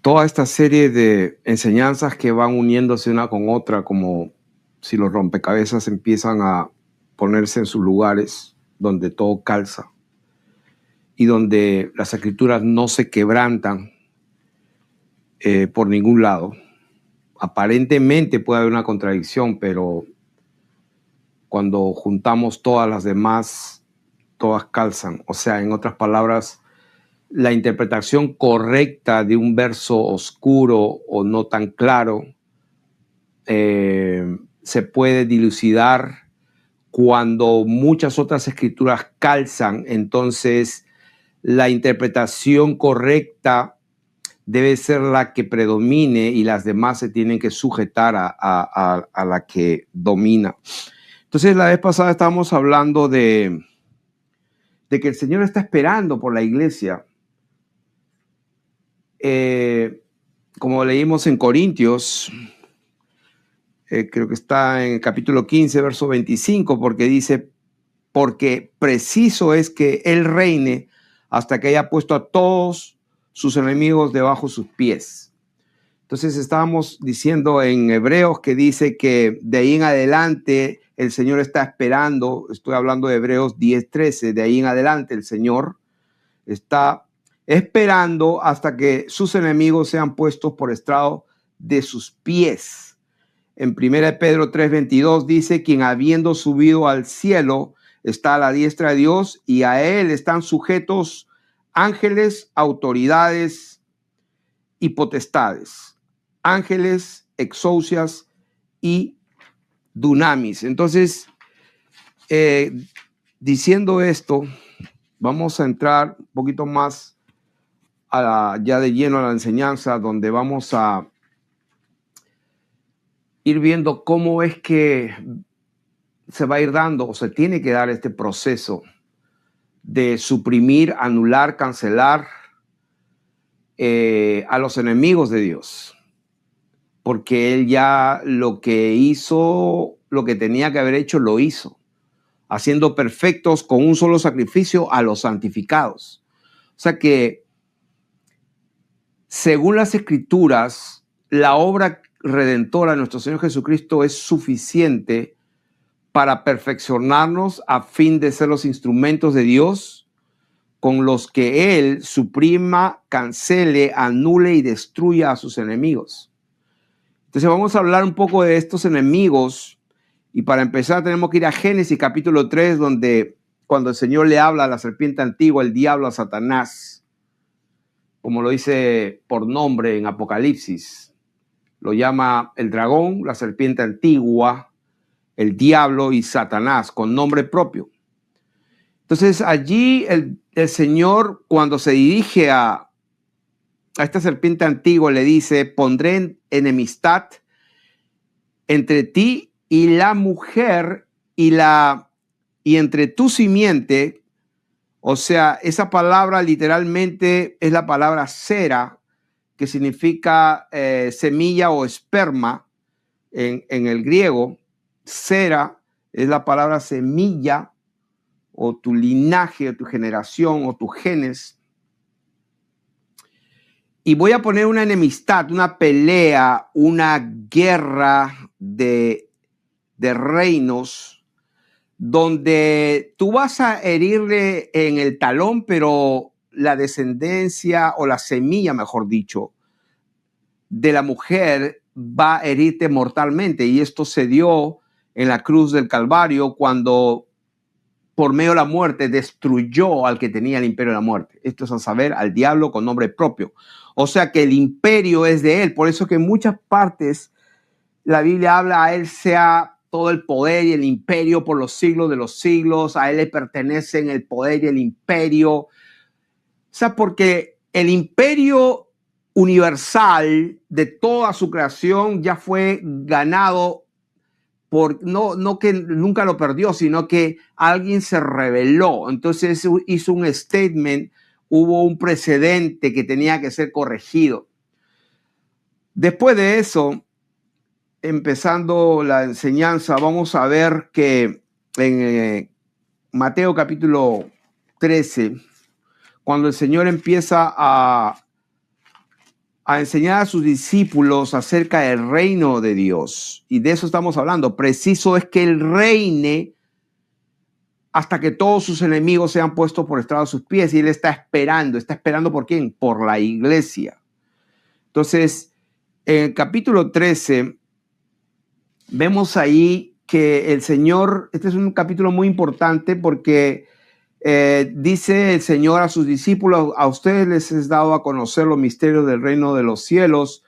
toda esta serie de enseñanzas que van uniéndose una con otra, como si los rompecabezas empiezan a ponerse en sus lugares, donde todo calza y donde las escrituras no se quebrantan por ningún lado. Aparentemente puede haber una contradicción, pero cuando juntamos todas las demás, todas calzan. O sea, en otras palabras, la interpretación correcta de un verso oscuro o no tan claro se puede dilucidar cuando muchas otras escrituras calzan. Entonces, la interpretación correcta debe ser la que predomine y las demás se tienen que sujetar a la que domina. Entonces, la vez pasada estábamos hablando de que el Señor está esperando por la iglesia. Como leímos en Corintios, creo que está en el capítulo 15, verso 25, porque dice, porque preciso es que Él reine hasta que haya puesto a todos sus enemigos debajo de sus pies. Entonces estábamos diciendo en Hebreos que dice que de ahí en adelante el Señor está esperando, estoy hablando de Hebreos 10:13, de ahí en adelante el Señor está esperando hasta que sus enemigos sean puestos por estrado de sus pies. En 1 Pedro 3:22 dice, quien habiendo subido al cielo está a la diestra de Dios y a él están sujetos ángeles, autoridades y potestades. Ángeles, exousias y dunamis. Entonces, diciendo esto, vamos a entrar un poquito más ya de lleno a la enseñanza, donde vamos a ir viendo cómo es que se va a ir dando o se tiene que dar este proceso de suprimir, anular, cancelar a los enemigos de Dios. Porque Él ya lo que hizo, lo que tenía que haber hecho, lo hizo, haciendo perfectos con un solo sacrificio a los santificados. O sea que, según las Escrituras, la obra redentora de nuestro Señor Jesucristo es suficiente para perfeccionarnos a fin de ser los instrumentos de Dios con los que Él suprima, cancele, anule y destruya a sus enemigos. Entonces vamos a hablar un poco de estos enemigos y para empezar tenemos que ir a Génesis capítulo 3, donde cuando el Señor le habla a la serpiente antigua, el diablo, a Satanás, como lo dice por nombre en Apocalipsis, lo llama el dragón, la serpiente antigua, el diablo y Satanás, con nombre propio. Entonces allí el Señor, cuando se dirige a esta serpiente antigua, le dice, pondré enemistad entre ti y la mujer y entre tu simiente. O sea, esa palabra literalmente es la palabra sera, que significa semilla o esperma en el griego. Sera es la palabra semilla o tu linaje o tu generación o tus genes. Y voy a poner una enemistad, una pelea, una guerra de reinos, donde tú vas a herirle en el talón, pero la descendencia o la semilla, mejor dicho, de la mujer va a herirte mortalmente. Y esto se dio en la cruz del Calvario cuando por medio de la muerte destruyó al que tenía el imperio de la muerte. Esto es a saber, al diablo con nombre propio. O sea que el imperio es de él. Por eso que en muchas partes la Biblia habla, a él sea todo el poder y el imperio por los siglos de los siglos. A él le pertenecen el poder y el imperio. O sea, porque el imperio universal de toda su creación ya fue ganado por, no que nunca lo perdió, sino que alguien se rebeló. Entonces hizo un statement, hubo un precedente que tenía que ser corregido. Después de eso, empezando la enseñanza, vamos a ver que en Mateo capítulo 13, cuando el Señor empieza a a enseñar a sus discípulos acerca del reino de Dios. Y de eso estamos hablando. Preciso es que Él reine hasta que todos sus enemigos sean puestos por estrado de sus pies. Y Él está esperando. ¿Está esperando por quién? Por la iglesia. Entonces, en el capítulo 13, vemos ahí que el Señor, este es un capítulo muy importante porque dice el Señor a sus discípulos: a ustedes les es dado a conocer los misterios del reino de los cielos,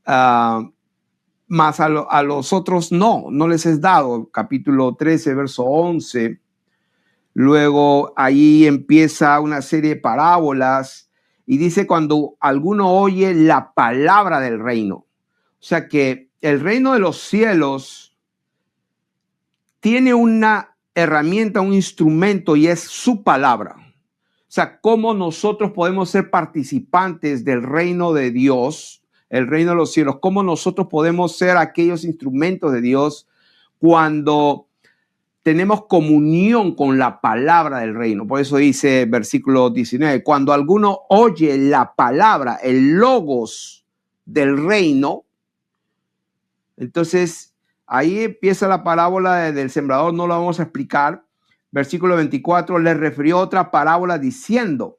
mas a los otros no les es dado. Capítulo 13, verso 11. Luego ahí empieza una serie de parábolas y dice: cuando alguno oye la palabra del reino. O sea que el reino de los cielos tiene una herramienta, un instrumento, y es su palabra. O sea, cómo nosotros podemos ser participantes del reino de Dios, el reino de los cielos, cómo nosotros podemos ser aquellos instrumentos de Dios cuando tenemos comunión con la palabra del reino. Por eso dice versículo 19, cuando alguno oye la palabra, el logos del reino, entonces ahí empieza la parábola del sembrador, no lo vamos a explicar. Versículo 24, le refirió otra parábola diciendo: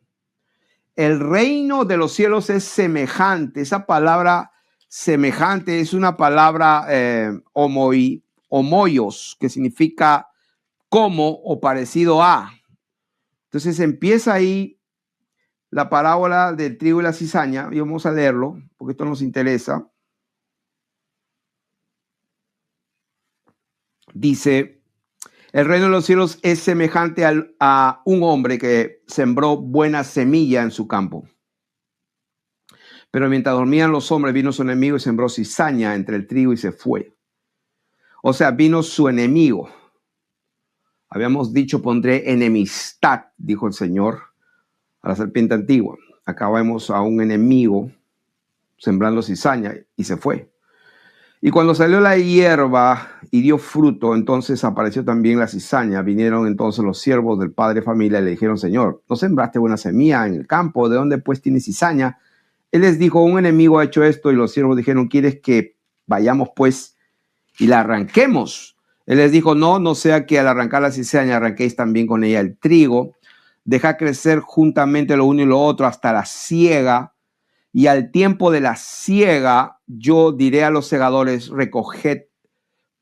el reino de los cielos es semejante. Esa palabra semejante es una palabra homoios, que significa como o parecido a. Entonces empieza ahí la parábola del trigo y la cizaña, y vamos a leerlo porque esto nos interesa. Dice: el reino de los cielos es semejante a un hombre que sembró buena semilla en su campo. Pero mientras dormían los hombres, vino su enemigo y sembró cizaña entre el trigo y se fue. O sea, vino su enemigo. Habíamos dicho: pondré enemistad, dijo el Señor a la serpiente antigua. Acá vemos a un enemigo sembrando cizaña y se fue. Y cuando salió la hierba y dio fruto, entonces apareció también la cizaña. Vinieron entonces los siervos del padre de familia y le dijeron: Señor, ¿no sembraste buena semilla en el campo? ¿De dónde pues tienes cizaña? Él les dijo: un enemigo ha hecho esto. Y los siervos dijeron: ¿quieres que vayamos pues y la arranquemos? Él les dijo: no sea que al arrancar la cizaña arranquéis también con ella el trigo. Deja crecer juntamente lo uno y lo otro hasta la siega. Y al tiempo de la siega, yo diré a los segadores: recoged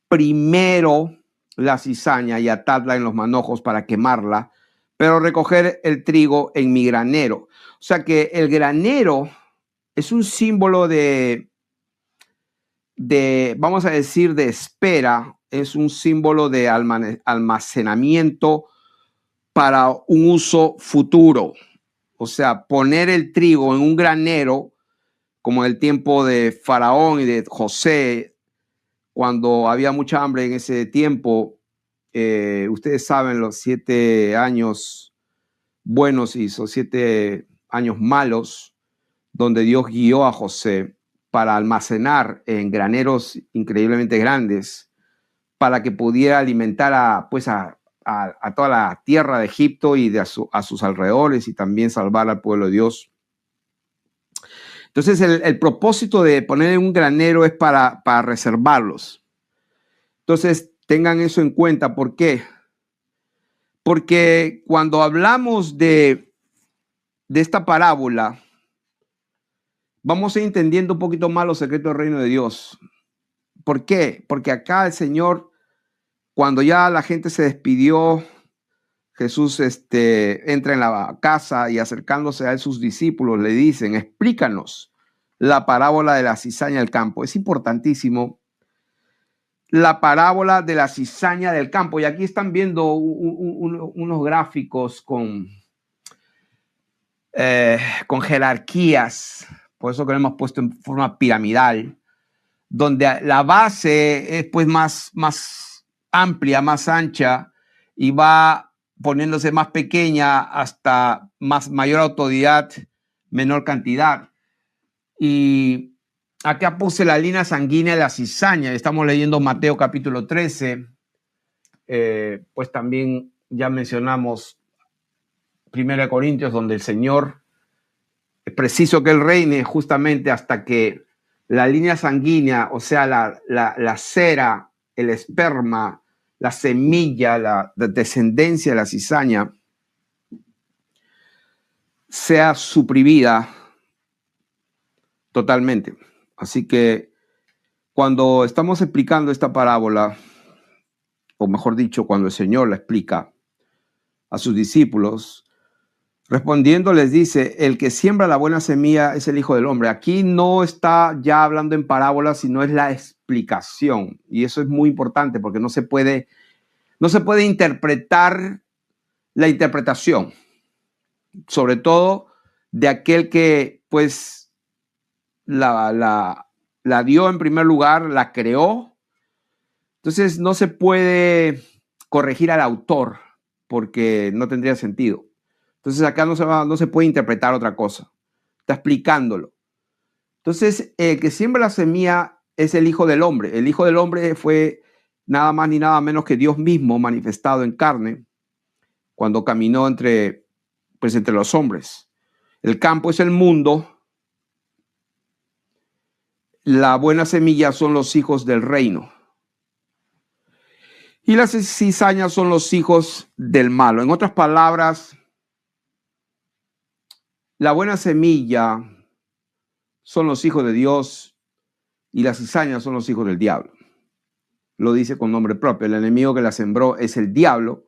primero la cizaña y atadla en los manojos para quemarla, pero recoger el trigo en mi granero. O sea que el granero es un símbolo de, vamos a decir, de espera, es un símbolo de almacenamiento para un uso futuro. O sea, poner el trigo en un granero, como en el tiempo de Faraón y de José, cuando había mucha hambre en ese tiempo. Ustedes saben los 7 años buenos y esos 7 años malos, donde Dios guió a José para almacenar en graneros increíblemente grandes, para que pudiera alimentar a toda la tierra de Egipto y a sus alrededores, y también salvar al pueblo de Dios. Entonces el propósito de poner en un granero es para reservarlos. Entonces tengan eso en cuenta. ¿Por qué? Porque cuando hablamos de esta parábola, vamos a ir entendiendo un poquito más los secretos del reino de Dios. ¿Por qué? Porque acá el Señor, cuando ya la gente se despidió, Jesús entra en la casa y acercándose a él sus discípulos le dicen: explícanos la parábola de la cizaña del campo. Es importantísimo la parábola de la cizaña del campo. Y aquí están viendo unos gráficos con jerarquías, por eso que lo hemos puesto en forma piramidal, donde la base es pues más amplia, más ancha, y va poniéndose más pequeña hasta mayor autoridad, menor cantidad. Y acá puse la línea sanguínea de la cizaña. Estamos leyendo Mateo capítulo 13. Pues también ya mencionamos 1 Corintios, donde el Señor Es preciso que Él reine justamente hasta que la línea sanguínea, o sea, la cera, el esperma, la semilla, la descendencia de la cizaña, sea suprimida totalmente. Así que cuando estamos explicando esta parábola, o mejor dicho, cuando el Señor la explica a sus discípulos, respondiendo les dice, el que siembra la buena semilla es el Hijo del Hombre. Aquí no está ya hablando en parábolas, sino es la explicación. Y eso es muy importante porque no se puede interpretar la interpretación, sobre todo de aquel que pues la dio en primer lugar, la creó. Entonces no se puede corregir al autor porque no tendría sentido. Entonces acá no se puede interpretar otra cosa. Está explicándolo. Entonces el que siembra la semilla es el Hijo del Hombre. El Hijo del Hombre fue nada más ni nada menos que Dios mismo manifestado en carne cuando caminó entre los hombres. El campo es el mundo. La buena semilla son los hijos del reino. Y las cizañas son los hijos del malo. En otras palabras, la buena semilla son los hijos de Dios y las cizañas son los hijos del diablo. Lo dice con nombre propio. El enemigo que la sembró es el diablo.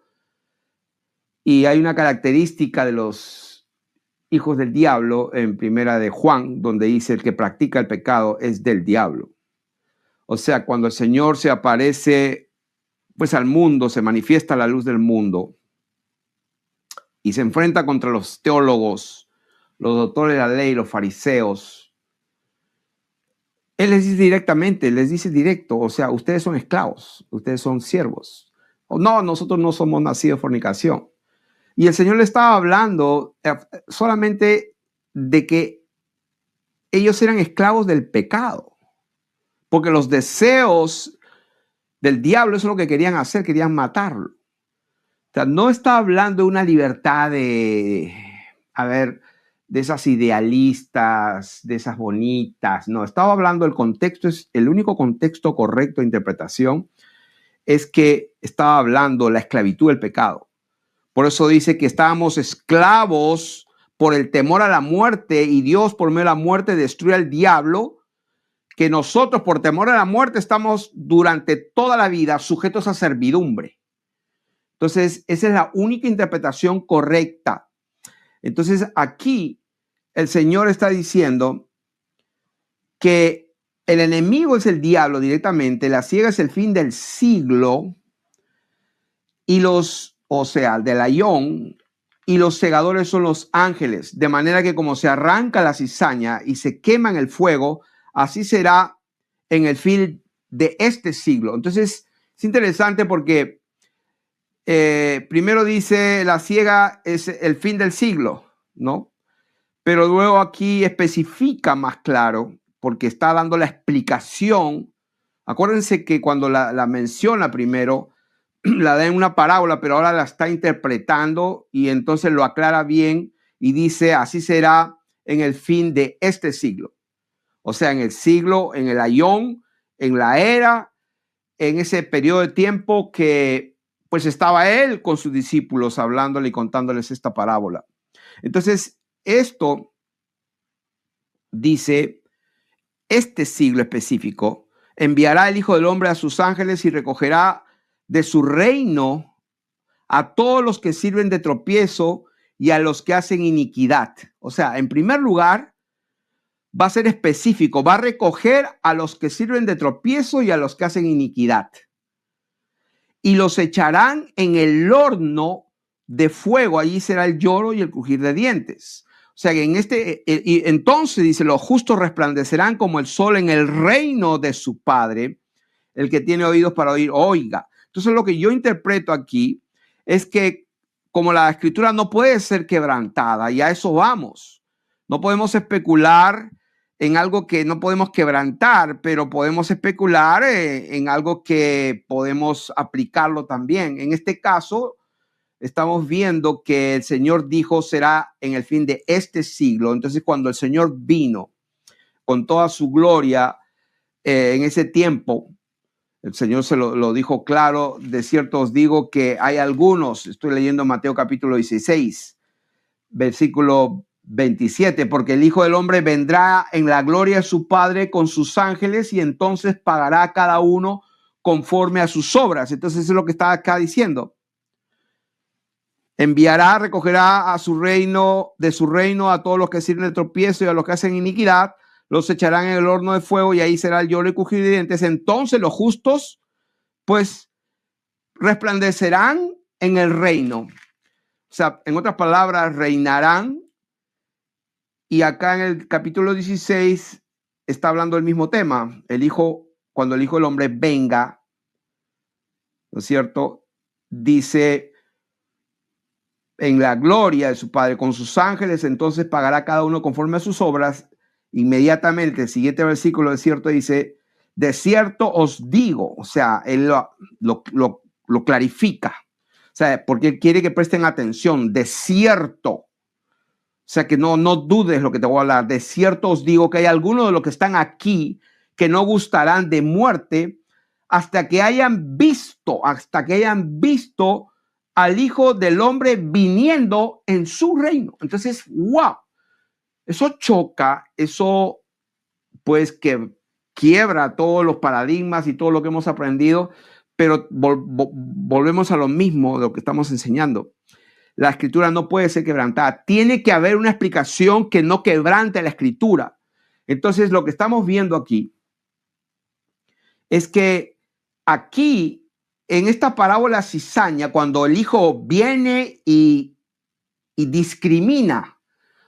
Y hay una característica de los hijos del diablo en Primera de Juan, donde dice el que practica el pecado es del diablo. O sea, cuando el Señor se aparece pues al mundo, se manifiesta la luz del mundo y se enfrenta contra los teólogos, los doctores de la ley, los fariseos. Él les dice directamente, les dice directo, o sea, ustedes son esclavos, ustedes son siervos. O no, nosotros no somos nacidos de fornicación. Y el Señor le estaba hablando solamente de que ellos eran esclavos del pecado, porque los deseos del diablo, eso es lo que querían hacer, querían matarlo. O sea, no está hablando de una libertad de esas idealistas, de esas bonitas. No, estaba hablando del contexto, es el único contexto correcto de interpretación, es que estaba hablando la esclavitud del pecado. Por eso dice que estábamos esclavos por el temor a la muerte y Dios por medio de la muerte destruye al diablo, que nosotros por temor a la muerte estamos durante toda la vida sujetos a servidumbre. Entonces, esa es la única interpretación correcta. Entonces, aquí el Señor está diciendo que el enemigo es el diablo directamente, la ciega es el fin del siglo y del ayón, y los segadores son los ángeles, de manera que como se arranca la cizaña y se quema en el fuego, así será en el fin de este siglo. Entonces, es interesante porque primero dice la ciega es el fin del siglo, ¿no? Pero luego aquí especifica más claro, porque está dando la explicación. Acuérdense que cuando la menciona primero, la da en una parábola, pero ahora la está interpretando y entonces lo aclara bien y dice, así será en el fin de este siglo. O sea, en el siglo, en el ayón, en la era, en ese periodo de tiempo que pues estaba él con sus discípulos hablándole y contándoles esta parábola. Entonces, esto dice, este siglo específico, enviará el Hijo del Hombre a sus ángeles y recogerá de su reino a todos los que sirven de tropiezo y a los que hacen iniquidad. O sea, en primer lugar, va a ser específico, va a recoger a los que sirven de tropiezo y a los que hacen iniquidad. Y los echarán en el horno de fuego, allí será el lloro y el crujir de dientes. O sea, que entonces dice, los justos resplandecerán como el sol en el reino de su Padre. El que tiene oídos para oír, oiga. Entonces lo que yo interpreto aquí es que como la escritura no puede ser quebrantada, y a eso vamos, no podemos especular en algo que no podemos quebrantar, pero podemos especular en algo que podemos aplicarlo también. En este caso, estamos viendo que el Señor dijo será en el fin de este siglo. Entonces, cuando el Señor vino con toda su gloria en ese tiempo, el Señor se lo dijo claro: de cierto os digo que hay algunos, estoy leyendo Mateo capítulo 16, versículo 27, porque el Hijo del Hombre vendrá en la gloria de su Padre con sus ángeles y entonces pagará a cada uno conforme a sus obras. Entonces, eso es lo que está acá diciendo. Enviará, recogerá a su reino, de su reino, a todos los que sirven de tropiezo y a los que hacen iniquidad, los echarán en el horno de fuego y ahí será el lloro y crujir de dientes. Entonces los justos, pues, resplandecerán en el reino. O sea, en otras palabras, reinarán. Y acá en el capítulo 16 está hablando del mismo tema. Cuando el Hijo del Hombre venga, ¿no es cierto? Dice: en la gloria de su Padre con sus ángeles, entonces pagará cada uno conforme a sus obras. Inmediatamente el siguiente versículo de cierto dice: de cierto os digo. O sea, él lo clarifica. O sea, porque él quiere que presten atención. De cierto. O sea, que no dudes lo que te voy a hablar. De cierto os digo que hay algunos de los que están aquí que no gustarán de muerte hasta que hayan visto al Hijo del Hombre viniendo en su reino. Entonces, wow, eso choca, eso pues que quiebra todos los paradigmas y todo lo que hemos aprendido, pero volvemos a lo mismo de lo que estamos enseñando. La escritura no puede ser quebrantada. Tiene que haber una explicación que no quebrante la escritura. Entonces, lo que estamos viendo aquí es que aquí, en esta parábola cizaña, cuando el hijo viene y discrimina,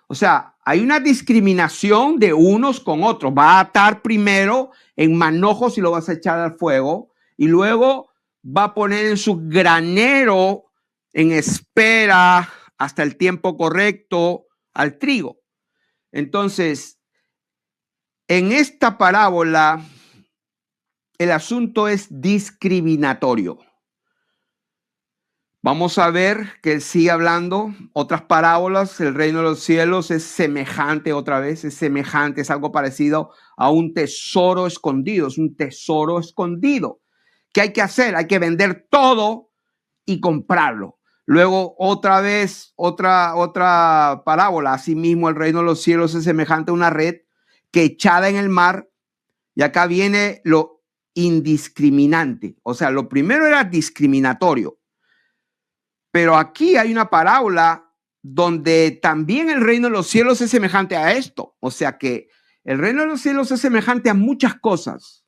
o sea, hay una discriminación de unos con otros. Va a atar primero en manojos y lo vas a echar al fuego, y luego va a poner en su granero en espera hasta el tiempo correcto al trigo. Entonces, en esta parábola, el asunto es discriminatorio. Vamos a ver que sigue hablando otras parábolas. El reino de los cielos es semejante, otra vez, es semejante, es algo parecido a un tesoro escondido. Es un tesoro escondido. ¿Qué hay que hacer? Hay que vender todo y comprarlo. Luego, otra vez, otra parábola. Asimismo, el reino de los cielos es semejante a una red que echada en el mar. Y acá viene lo indiscriminante. O sea, lo primero era discriminatorio. Pero aquí hay una parábola donde también el reino de los cielos es semejante a esto. O sea que el reino de los cielos es semejante a muchas cosas.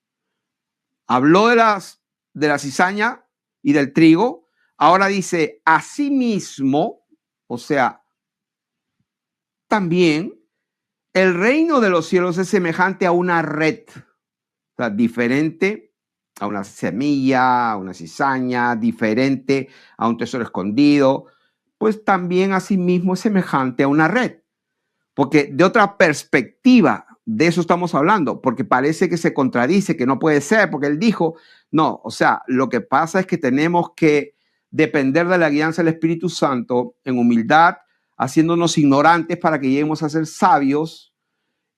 Habló de la cizaña y del trigo. Ahora dice, asimismo, o sea, también el reino de los cielos es semejante a una red. O sea, diferente a una semilla, a una cizaña, diferente a un tesoro escondido, pues también asimismo es semejante a una red. Porque de otra perspectiva, de eso estamos hablando, porque parece que se contradice, que no puede ser, porque él dijo, no, o sea, lo que pasa es que tenemos que depender de la guianza del Espíritu Santo en humildad, haciéndonos ignorantes para que lleguemos a ser sabios,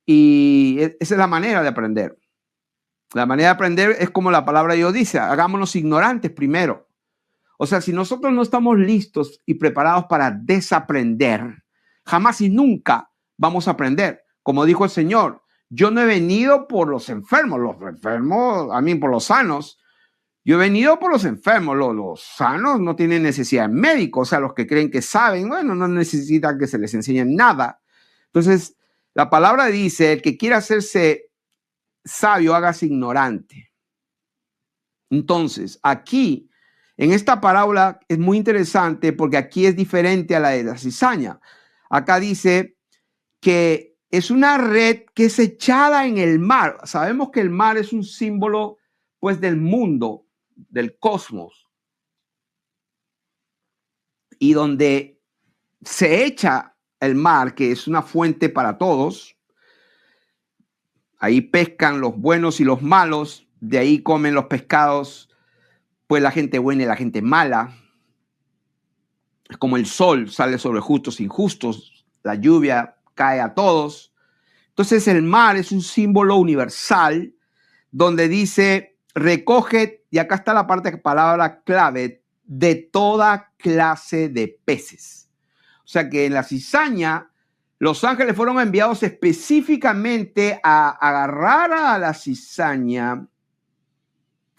y esa es la manera de aprender. La manera de aprender es como la palabra de Dios dice, hagámonos ignorantes primero. O sea, si nosotros no estamos listos y preparados para desaprender, jamás y nunca vamos a aprender. Como dijo el Señor, yo no he venido por los enfermos, por los sanos. Yo he venido por los enfermos, los sanos no tienen necesidad de médicos, o sea, los que creen que saben, bueno, no necesitan que se les enseñe nada. Entonces, la palabra dice, el que quiera hacerse sabio, hágase ignorante. Entonces, aquí, en esta parábola es muy interesante porque aquí es diferente a la de la cizaña. Acá dice que es una red que es echada en el mar. Sabemos que el mar es un símbolo, pues, del mundo, del cosmos. Y donde se echa el mar, que es una fuente para todos, ahí pescan los buenos y los malos, de ahí comen los pescados, pues la gente buena y la gente mala. como el sol sale sobre justos e injustos, la lluvia cae a todos. Entonces el mar es un símbolo universal donde dice, recoge, y acá está la palabra clave, de toda clase de peces. O sea que en la cizaña, los ángeles fueron enviados específicamente a agarrar a la cizaña,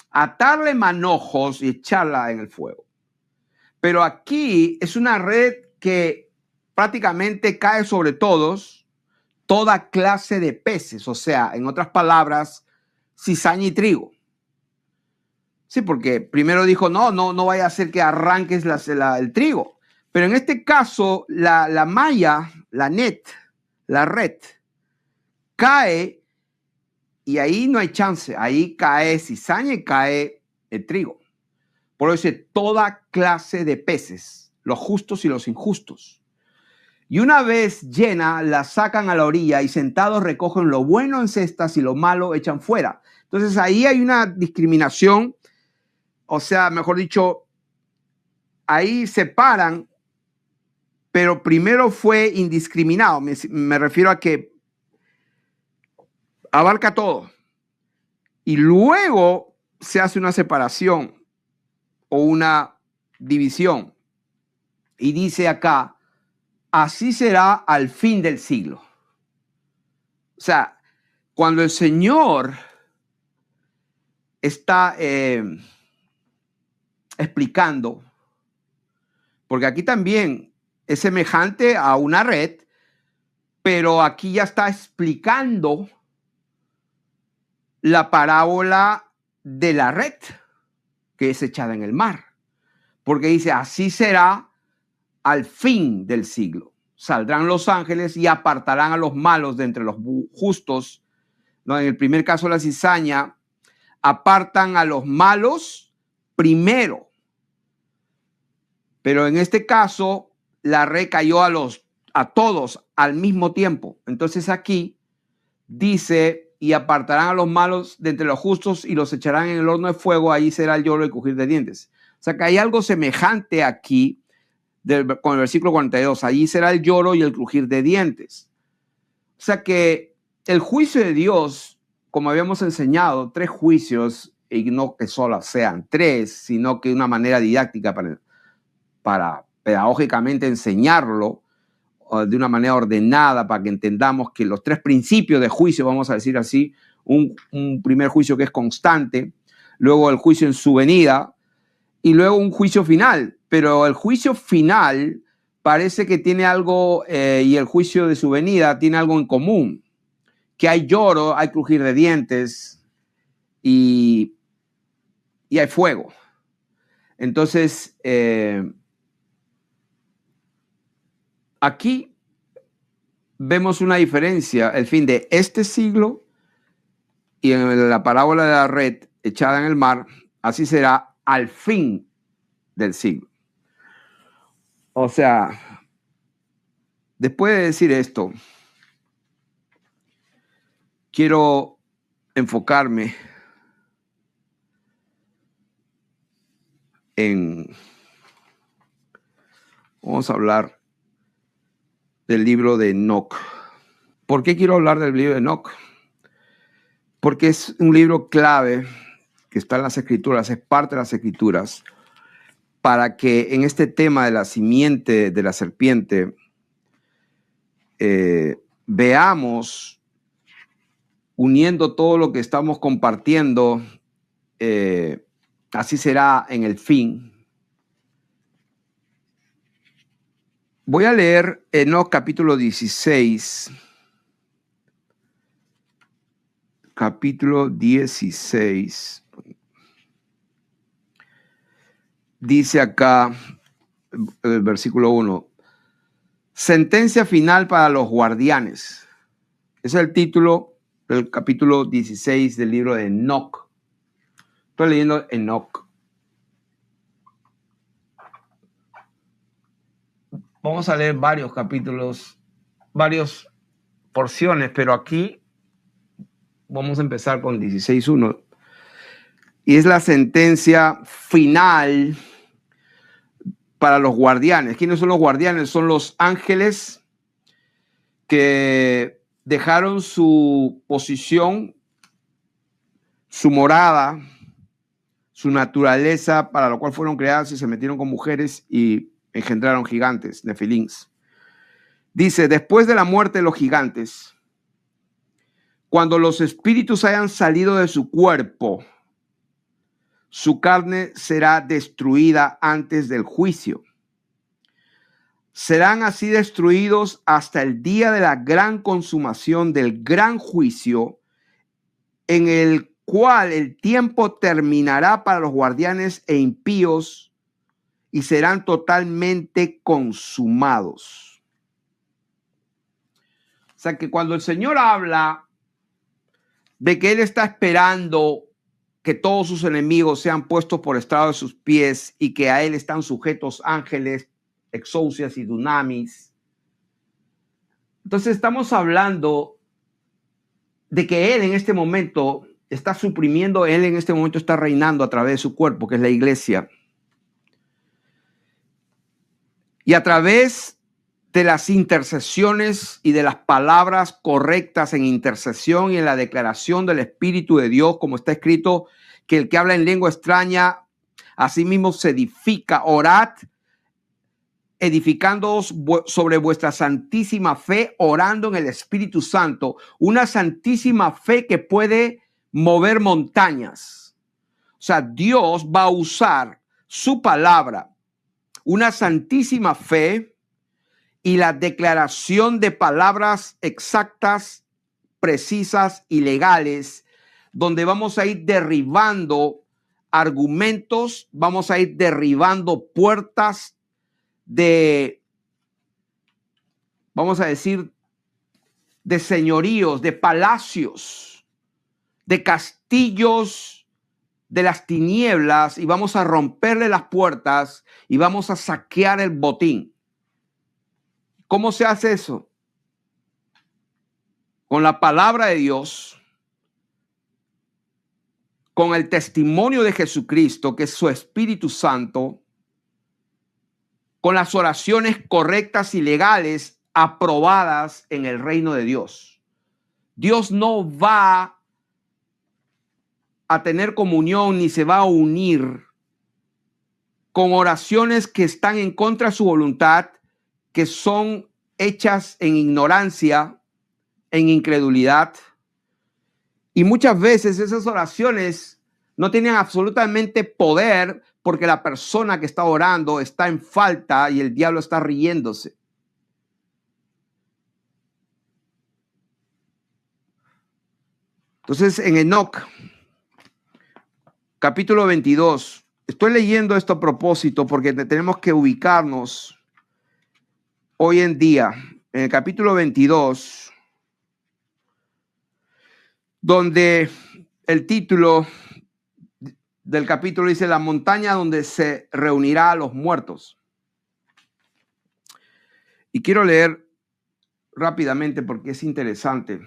atarle manojos y echarla en el fuego. Pero aquí es una red que prácticamente cae sobre todos, toda clase de peces. O sea, en otras palabras, cizaña y trigo. Sí, porque primero dijo, no vaya a ser que arranques el trigo. Pero en este caso, la malla, la red, cae y ahí no hay chance. Ahí cae cizaña y cae el trigo. Por eso dice, toda clase de peces, los justos y los injustos. Y una vez llena, la sacan a la orilla y sentados recogen lo bueno en cestas y lo malo echan fuera. Entonces ahí hay una discriminación. O sea, mejor dicho, ahí separan, pero primero fue indiscriminado. Me refiero a que abarca todo. Y luego se hace una separación o una división. Y dice acá, así será al fin del siglo. O sea, cuando el Señor está explicando, porque aquí también es semejante a una red, pero aquí ya está explicando la parábola de la red que es echada en el mar. Porque dice, así será al fin del siglo. Saldrán los ángeles y apartarán a los malos de entre los justos. ¿No? En el primer caso, la cizaña, apartan a los malos primero. Pero en este caso, la red cayó a todos al mismo tiempo. Entonces aquí dice, y apartarán a los malos de entre los justos y los echarán en el horno de fuego, ahí será el lloro y el crujir de dientes. O sea que hay algo semejante aquí con el versículo 42, allí será el lloro y el crujir de dientes. O sea que el juicio de Dios, como habíamos enseñado, 3 juicios, y no que solo sean 3, sino que una manera didáctica para pedagógicamente enseñarlo de una manera ordenada para que entendamos que los 3 principios de juicio, vamos a decir así, un primer juicio que es constante, luego el juicio en su venida y luego un juicio final. Pero el juicio final parece que tiene algo, y el juicio de su venida tiene algo en común, que hay lloro, hay crujir de dientes y hay fuego. Entonces, aquí vemos una diferencia, el fin de este siglo y en la parábola de la red echada en el mar, así será al fin del siglo. O sea, después de decir esto, quiero enfocarme vamos a hablar del libro de Enoc. ¿Por qué quiero hablar del libro de Enoc? Porque es un libro clave que está en las Escrituras, es parte de las Escrituras, para que en este tema de la simiente de la serpiente veamos, uniendo todo lo que estamos compartiendo, así será en el fin. Voy a leer Enoc capítulo 16. Capítulo 16. Dice acá, el versículo 1, sentencia final para los guardianes. Es el título del capítulo 16 del libro de Enoc. Estoy leyendo Enoc. Vamos a leer varios capítulos, varias porciones, pero aquí vamos a empezar con 16.1. Y es la sentencia final para los guardianes. ¿Quiénes son los guardianes? Son los ángeles que dejaron su posición, su morada, su naturaleza para la cual fueron creadas y se metieron con mujeres y engendraron gigantes, nefilins. Dice, después de la muerte de los gigantes, cuando los espíritus hayan salido de su cuerpo, su carne será destruida antes del juicio. Serán así destruidos hasta el día de la gran consumación del gran juicio, en el cual el tiempo terminará para los guardianes e impíos y serán totalmente consumados. O sea que cuando el Señor habla de que Él está esperando que todos sus enemigos sean puestos por estrado de sus pies y que a Él están sujetos ángeles, exousias y dunamis, entonces estamos hablando de que Él en este momento está suprimiendo, Él en este momento está reinando a través de su cuerpo, que es la iglesia. Y a través de las intercesiones y de las palabras correctas en intercesión y en la declaración del Espíritu de Dios, como está escrito, que el que habla en lengua extraña, asimismo se edifica. Orad, edificándoos sobre vuestra santísima fe, orando en el Espíritu Santo. Una santísima fe que puede mover montañas. O sea, Dios va a usar su palabra, una santísima fe, y la declaración de palabras exactas, precisas y legales, donde vamos a ir derribando argumentos, vamos a ir derribando puertas de, vamos a decir, de señoríos, de palacios, de castillos de las tinieblas, y vamos a romperle las puertas y vamos a saquear el botín. ¿Cómo se hace eso? Con la palabra de Dios, con el testimonio de Jesucristo, que es su Espíritu Santo, con las oraciones correctas y legales aprobadas en el reino de Dios. Dios no va a tener comunión ni se va a unir con oraciones que están en contra de su voluntad, que son hechas en ignorancia, en incredulidad. Y muchas veces esas oraciones no tienen absolutamente poder porque la persona que está orando está en falta y el diablo está riéndose. Entonces, en Enoc, capítulo 22, estoy leyendo esto a propósito porque tenemos que ubicarnos hoy en día, en el capítulo 22, donde el título del capítulo dice la montaña donde se reunirá a los muertos. Y quiero leer rápidamente porque es interesante.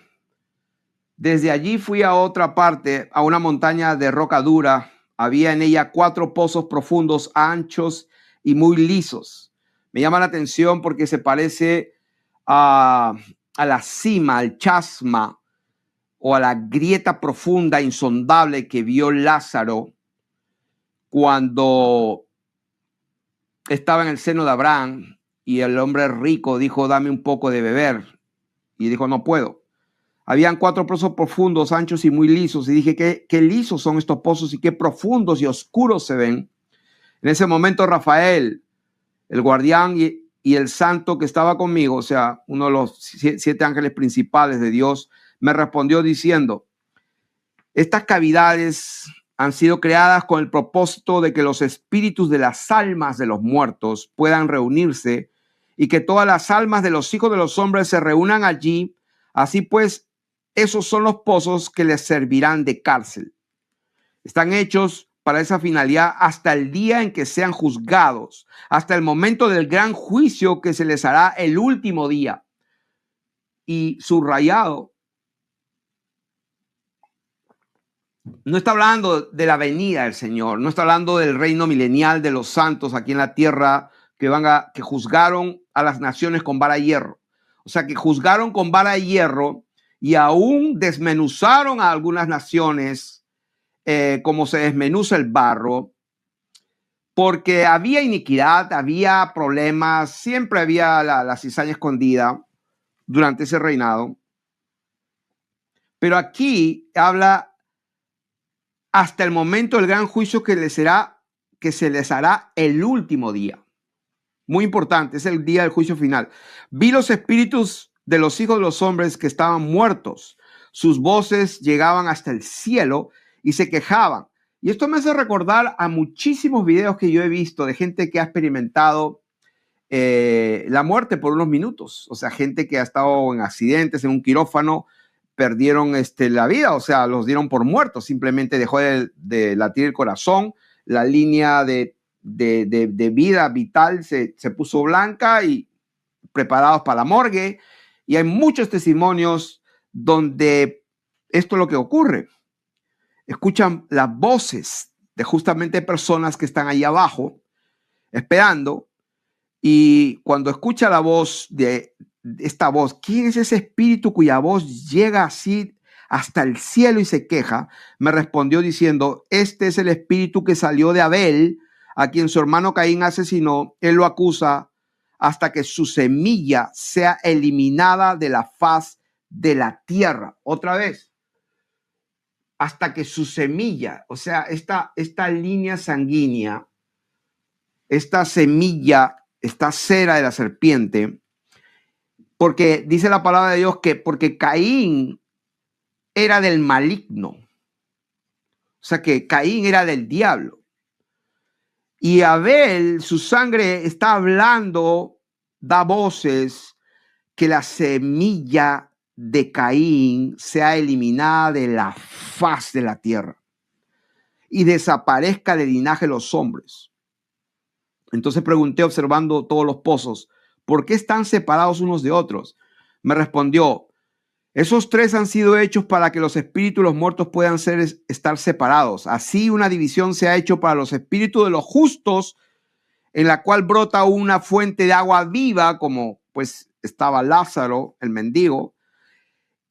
Desde allí fui a otra parte, a una montaña de roca dura. Había en ella 4 pozos profundos, anchos y muy lisos. Me llama la atención porque se parece a la cima, al chasma o a la grieta profunda, insondable que vio Lázaro cuando estaba en el seno de Abraham y el hombre rico dijo, dame un poco de beber. Y dijo, no puedo. Habían 4 pozos profundos, anchos y muy lisos. Y dije, ¿qué lisos son estos pozos y qué profundos y oscuros se ven? En ese momento Rafael, el guardián y el santo que estaba conmigo, o sea, uno de los 7 ángeles principales de Dios, me respondió diciendo, estas cavidades han sido creadas con el propósito de que los espíritus de las almas de los muertos puedan reunirse y que todas las almas de los hijos de los hombres se reúnan allí. Así pues, esos son los pozos que les servirán de cárcel. Están hechos para esa finalidad hasta el día en que sean juzgados, hasta el momento del gran juicio que se les hará el último día. Y subrayado, no está hablando de la venida del Señor, no está hablando del reino milenial de los santos aquí en la tierra que juzgaron a las naciones con vara de hierro. O sea, que juzgaron con vara de hierro y aún desmenuzaron a algunas naciones como se desmenuza el barro, porque había iniquidad, había problemas, siempre había la cizaña escondida durante ese reinado. Pero aquí habla hasta el momento del gran juicio que se les hará el último día. Muy importante, es el día del juicio final. Vi los espíritus de los hijos de los hombres que estaban muertos. Sus voces llegaban hasta el cielo y se quejaban. Y esto me hace recordar a muchísimos videos que yo he visto de gente que ha experimentado la muerte por unos minutos. O sea, gente que ha estado en accidentes, en un quirófano, perdieron la vida, o sea, los dieron por muertos. Simplemente dejó de latir el corazón, la línea de vida vital se puso blanca y preparados para la morgue. Y hay muchos testimonios donde esto es lo que ocurre. Escuchan las voces de justamente personas que están ahí abajo esperando, y cuando escucha la voz de esta voz, ¿quién es ese espíritu cuya voz llega así hasta el cielo y se queja? Me respondió diciendo, este es el espíritu que salió de Abel, a quien su hermano Caín asesinó. Él lo acusa hasta que su semilla sea eliminada de la faz de la tierra. Otra vez, hasta que su semilla, o sea, esta línea sanguínea, esta semilla, esta cera de la serpiente, porque dice la palabra de Dios que porque Caín era del maligno, o sea que Caín era del diablo. Y Abel, su sangre está hablando, da voces, que la semilla de Caín sea eliminada de la faz de la tierra y desaparezca del linaje de los hombres. Entonces pregunté, observando todos los pozos, ¿por qué están separados unos de otros? Me respondió, esos tres han sido hechos para que los espíritus de los muertos puedan estar separados. Así una división se ha hecho para los espíritus de los justos, en la cual brota una fuente de agua viva, como pues estaba Lázaro, el mendigo.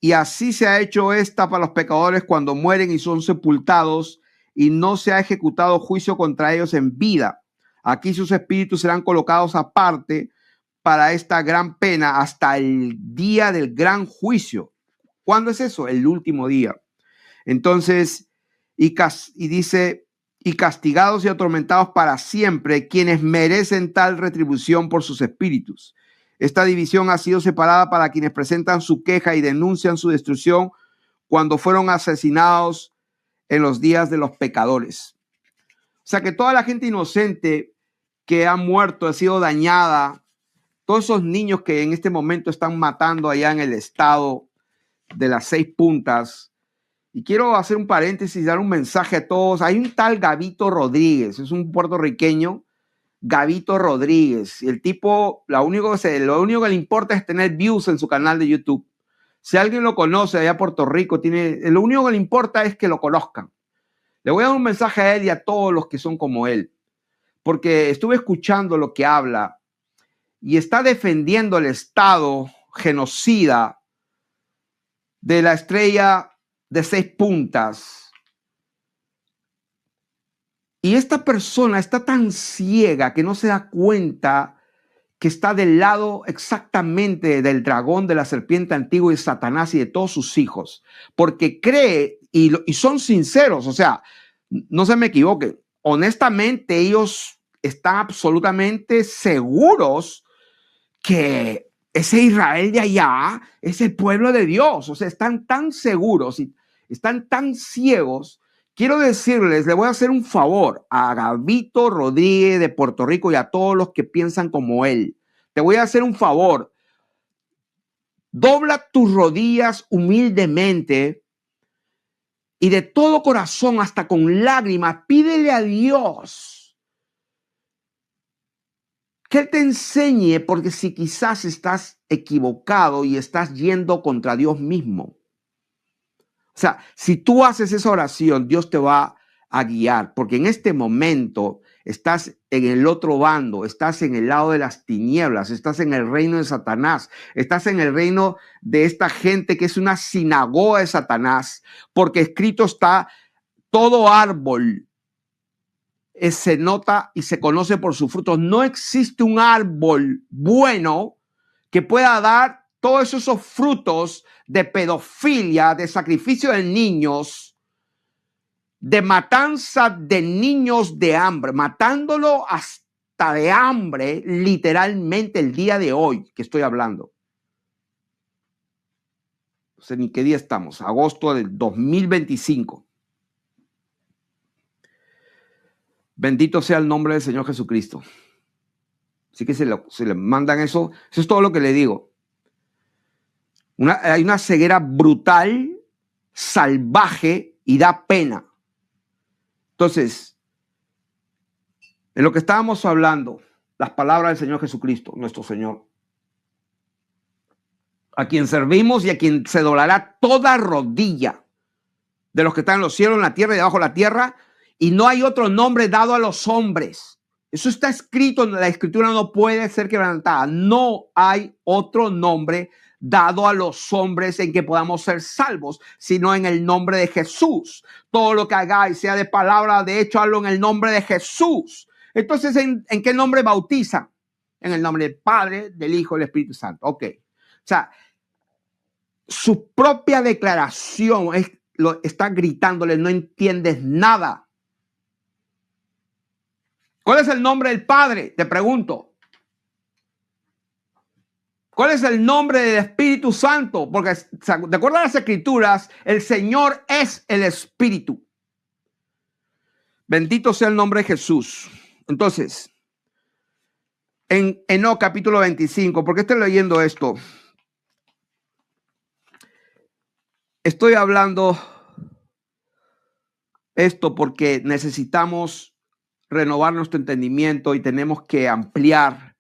Y así se ha hecho esta para los pecadores cuando mueren y son sepultados, y no se ha ejecutado juicio contra ellos en vida. Aquí sus espíritus serán colocados aparte para esta gran pena hasta el día del gran juicio. ¿Cuándo es eso? El último día. Entonces, y dice, y castigados y atormentados para siempre quienes merecen tal retribución por sus espíritus. Esta división ha sido separada para quienes presentan su queja y denuncian su destrucción cuando fueron asesinados en los días de los pecadores. O sea que toda la gente inocente que ha muerto, ha sido dañada, todos esos niños que en este momento están matando allá en el estado de las 6 puntas. Y quiero hacer un paréntesis, dar un mensaje a todos. Hay un tal Gabito Rodríguez, es un puertorriqueño, Gabito Rodríguez. Y el tipo, lo único que le importa es tener views en su canal de YouTube. Si alguien lo conoce allá en Puerto Rico, lo único que le importa es que lo conozcan. Le voy a dar un mensaje a él y a todos los que son como él, porque estuve escuchando lo que habla y está defendiendo el Estado genocida de la estrella de 6 puntas. Y esta persona está tan ciega que no se da cuenta que está del lado exactamente del dragón, de la serpiente antigua y de Satanás y de todos sus hijos, porque cree y son sinceros. O sea, no se me equivoquen, honestamente ellos están absolutamente seguros que ese Israel de allá es el pueblo de Dios. O sea, están tan seguros y están tan ciegos. Quiero decirles, le voy a hacer un favor a Gabito Rodríguez de Puerto Rico y a todos los que piensan como él. Te voy a hacer un favor. Dobla tus rodillas humildemente y de todo corazón, hasta con lágrimas, pídele a Dios que Él te enseñe, porque si quizás estás equivocado y estás yendo contra Dios mismo. O sea, si tú haces esa oración, Dios te va a guiar, porque en este momento estás en el otro bando, estás en el lado de las tinieblas, estás en el reino de Satanás, estás en el reino de esta gente que es una sinagoga de Satanás, porque escrito está: todo árbol se nota y se conoce por sus frutos. No existe un árbol bueno que pueda dar todos esos frutos de pedofilia, de sacrificio de niños, de matanza de niños de hambre, matándolo hasta de hambre, literalmente el día de hoy que estoy hablando. No sé ni qué día estamos, agosto del 2025. Bendito sea el nombre del Señor Jesucristo. Así que se le mandan eso. Eso es todo lo que le digo. Hay una ceguera brutal, salvaje y da pena. Entonces, en lo que estábamos hablando, las palabras del Señor Jesucristo, nuestro Señor, a quien servimos y a quien se doblará toda rodilla de los que están en los cielos, en la tierra y debajo de la tierra, y no hay otro nombre dado a los hombres. Eso está escrito, la escritura no puede ser quebrantada. No hay otro nombre dado a los hombres en que podamos ser salvos, sino en el nombre de Jesús. Todo lo que hagáis, sea de palabra, de hecho, hazlo en el nombre de Jesús. Entonces, ¿en qué nombre bautizan? En el nombre del Padre, del Hijo y del Espíritu Santo. Ok. O sea, su propia declaración está gritándole: no entiendes nada. ¿Cuál es el nombre del Padre? Te pregunto. ¿Cuál es el nombre del Espíritu Santo? Porque de acuerdo a las Escrituras, el Señor es el Espíritu. Bendito sea el nombre de Jesús. Entonces, en Enoc capítulo 25, ¿por qué estoy leyendo esto? Estoy hablando esto porque necesitamos renovar nuestro entendimiento y tenemos que ampliar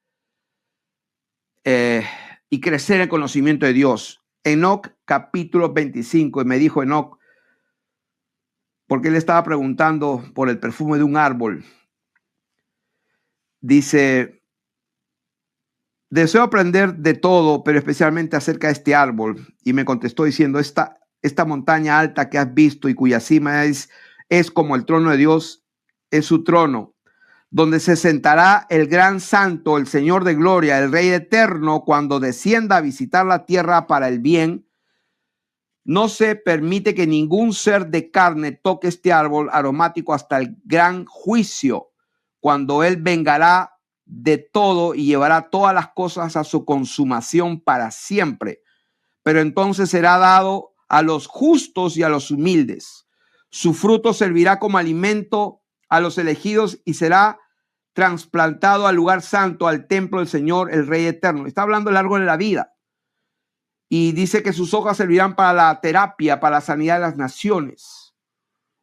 y crecer en el conocimiento de Dios. Enoc capítulo 25, y me dijo Enoc, porque él estaba preguntando por el perfume de un árbol. Dice: deseo aprender de todo, pero especialmente acerca de este árbol. Y me contestó diciendo: esta montaña alta que has visto y cuya cima es como el trono de Dios, es su trono, donde se sentará el gran santo, el Señor de gloria, el Rey eterno, cuando descienda a visitar la tierra para el bien. No se permite que ningún ser de carne toque este árbol aromático hasta el gran juicio, cuando él vengará de todo y llevará todas las cosas a su consumación para siempre. Pero entonces será dado a los justos y a los humildes. Su fruto servirá como alimento a los elegidos y será trasplantado al lugar santo, al templo del Señor, el Rey eterno. Está hablando del árbol de la vida. Y dice que sus hojas servirán para la terapia, para la sanidad de las naciones.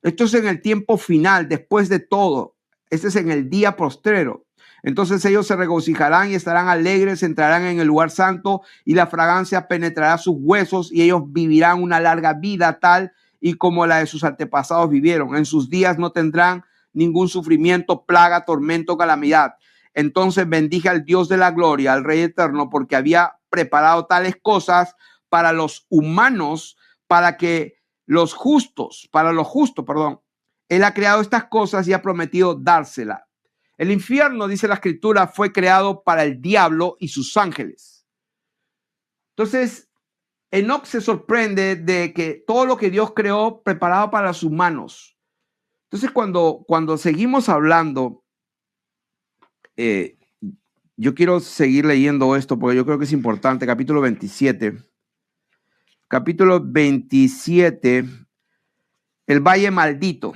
Esto es en el tiempo final, después de todo. Este es en el día postrero. Entonces ellos se regocijarán y estarán alegres, entrarán en el lugar santo y la fragancia penetrará sus huesos y ellos vivirán una larga vida tal y como la de sus antepasados vivieron. En sus días no tendrán ningún sufrimiento, plaga, tormento, calamidad. Entonces bendije al Dios de la gloria, al Rey eterno, porque había preparado tales cosas para los humanos, para los justos, Él ha creado estas cosas y ha prometido dársela. El infierno, dice la Escritura, fue creado para el diablo y sus ángeles. Entonces, Enoc se sorprende de que todo lo que Dios creó preparado para los humanos. Entonces, cuando seguimos hablando, yo quiero seguir leyendo esto porque yo creo que es importante. Capítulo 27. Capítulo 27, el valle maldito.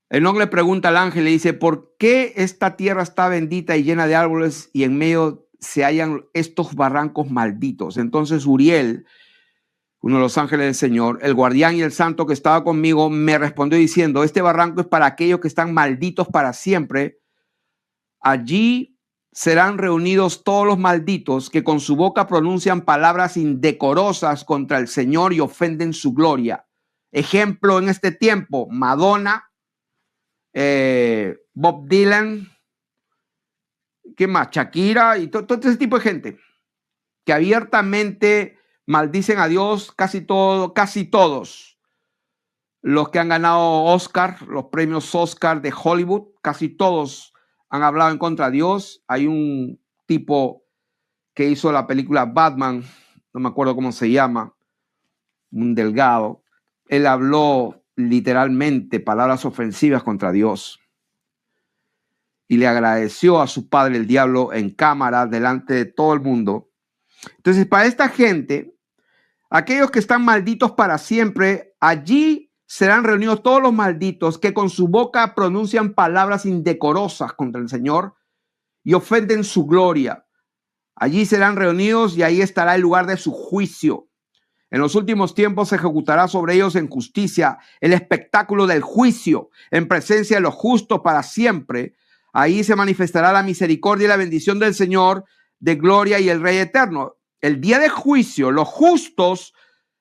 Enoc le pregunta al ángel, le dice: ¿por qué esta tierra está bendita y llena de árboles y en medio se hallan estos barrancos malditos? Entonces Uriel, uno de los ángeles del Señor, el guardián y el santo que estaba conmigo, me respondió diciendo: este barranco es para aquellos que están malditos para siempre. Allí serán reunidos todos los malditos que con su boca pronuncian palabras indecorosas contra el Señor y ofenden su gloria. Ejemplo en este tiempo: Madonna, Bob Dylan, ¿qué más? Shakira y todo ese tipo de gente que abiertamente maldicen a Dios, casi todos los que han ganado Oscar, los premios Oscar de Hollywood, casi todos han hablado en contra de Dios. Hay un tipo que hizo la película Batman, no me acuerdo cómo se llama, un delgado. Él habló literalmente palabras ofensivas contra Dios y le agradeció a su padre el diablo en cámara delante de todo el mundo. Entonces, para esta gente, aquellos que están malditos para siempre, allí serán reunidos todos los malditos que con su boca pronuncian palabras indecorosas contra el Señor y ofenden su gloria. Allí serán reunidos y ahí estará el lugar de su juicio. En los últimos tiempos se ejecutará sobre ellos en justicia el espectáculo del juicio en presencia de los justos para siempre. Ahí se manifestará la misericordia y la bendición del Señor de gloria y el Rey eterno. El día de juicio, los justos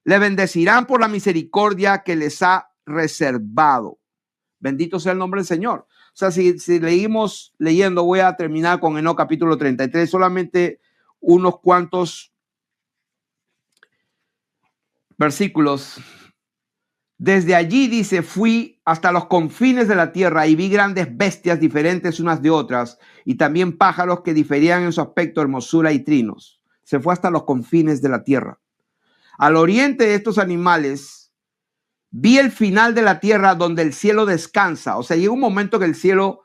le bendecirán por la misericordia que les ha reservado. Bendito sea el nombre del Señor. O sea, si leímos leyendo, voy a terminar con Enoc capítulo 33, solamente unos cuantos versículos. Desde allí dice, fui hasta los confines de la tierra y vi grandes bestias diferentes unas de otras y también pájaros que diferían en su aspecto, hermosura y trinos. Se fue hasta los confines de la tierra. Al oriente de estos animales vi el final de la tierra donde el cielo descansa. O sea, llega un momento que el cielo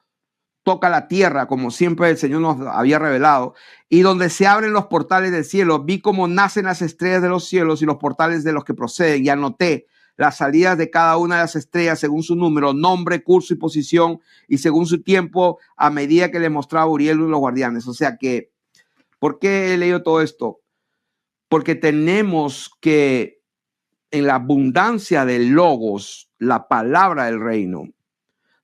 toca la tierra, como siempre el Señor nos había revelado, y donde se abren los portales del cielo. Vi cómo nacen las estrellas de los cielos y los portales de los que proceden, y anoté las salidas de cada una de las estrellas según su número, nombre, curso y posición, y según su tiempo, a medida que le mostraba Uriel y los guardianes. O sea que, ¿por qué he leído todo esto? Porque tenemos que, en la abundancia del logos, la palabra del reino,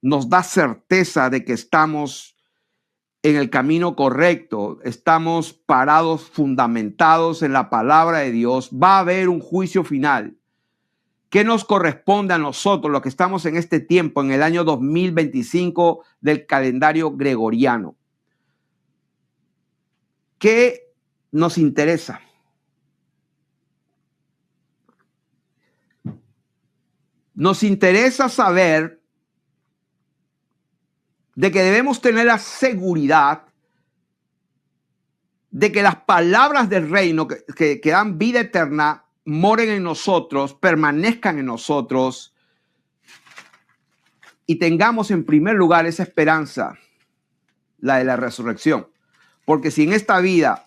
nos da certeza de que estamos en el camino correcto, estamos parados, fundamentados en la palabra de Dios. Va a haber un juicio final. ¿Qué nos corresponde a nosotros, los que estamos en este tiempo, en el año 2025 del calendario gregoriano? ¿Qué nos interesa? Nos interesa saber de que debemos tener la seguridad de que las palabras del reino que dan vida eterna moren en nosotros, permanezcan en nosotros y tengamos en primer lugar esa esperanza, la de la resurrección. Porque si en esta vida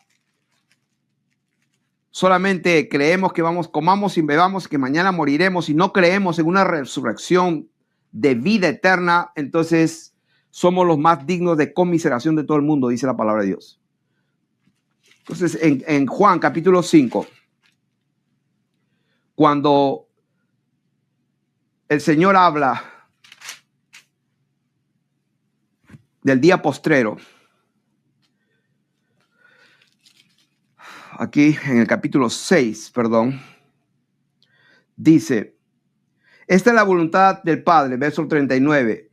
solamente creemos que comamos y bebamos, que mañana moriremos y no creemos en una resurrección de vida eterna, entonces somos los más dignos de conmiseración de todo el mundo, dice la palabra de Dios. Entonces, en Juan capítulo 5, cuando el Señor habla del día postrero, aquí en el capítulo 6, dice, esta es la voluntad del Padre, verso 39,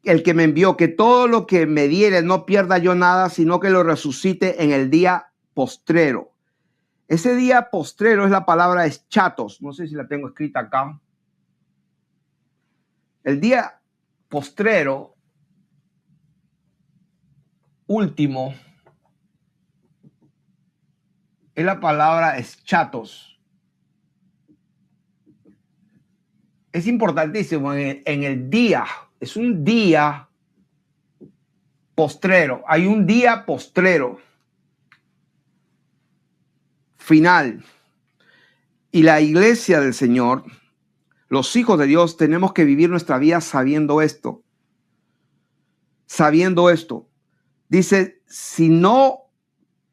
el que me envió, que todo lo que me diere no pierda yo nada, sino que lo resucite en el día postrero. Ese día postrero es la palabra eschatos. No sé si la tengo escrita acá. El día postrero, último, es la palabra eschatos. Es importantísimo en el día. Es un día postrero. Hay un día postrero final. Y la iglesia del Señor, los hijos de Dios, tenemos que vivir nuestra vida sabiendo esto. Sabiendo esto. Dice, sino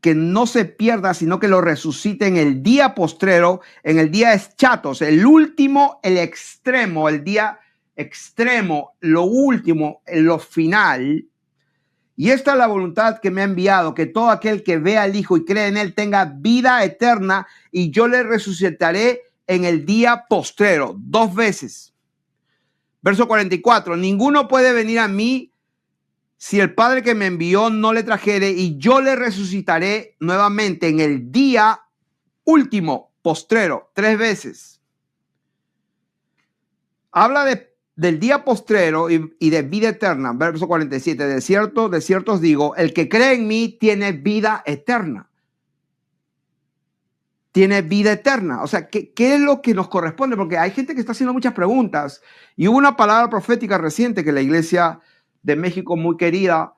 que no se pierda, sino que lo resucite en el día postrero, en el día eschatos, el último, el extremo, el día extremo, lo último, lo final. Y esta es la voluntad que me ha enviado, que todo aquel que vea al Hijo y cree en él tenga vida eterna, y yo le resucitaré en el día postrero. 2 veces. Verso 44, ninguno puede venir a mí si el Padre que me envió no le trajere, y yo le resucitaré nuevamente en el día último, postrero, 3 veces. Habla del día postrero y de vida eterna. Verso 47, de cierto os digo, el que cree en mí tiene vida eterna. Tiene vida eterna. O sea, ¿qué es lo que nos corresponde? Porque hay gente que está haciendo muchas preguntas. Y hubo una palabra profética reciente que la Iglesia de México, muy querida,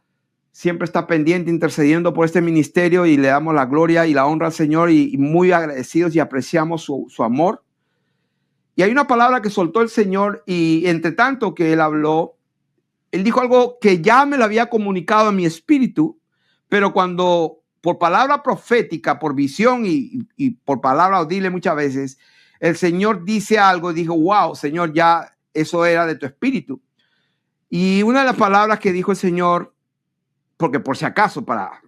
siempre está pendiente, intercediendo por este ministerio, y le damos la gloria y la honra al Señor, y muy agradecidos y apreciamos su amor. Y hay una palabra que soltó el Señor, y entre tanto que él habló, él dijo algo que ya me lo había comunicado a mi espíritu, pero cuando por palabra profética, por visión y por palabra audible muchas veces, el Señor dice algo, y dijo, wow, Señor, ya eso era de tu espíritu. Y una de las palabras que dijo el Señor, porque por si acaso, para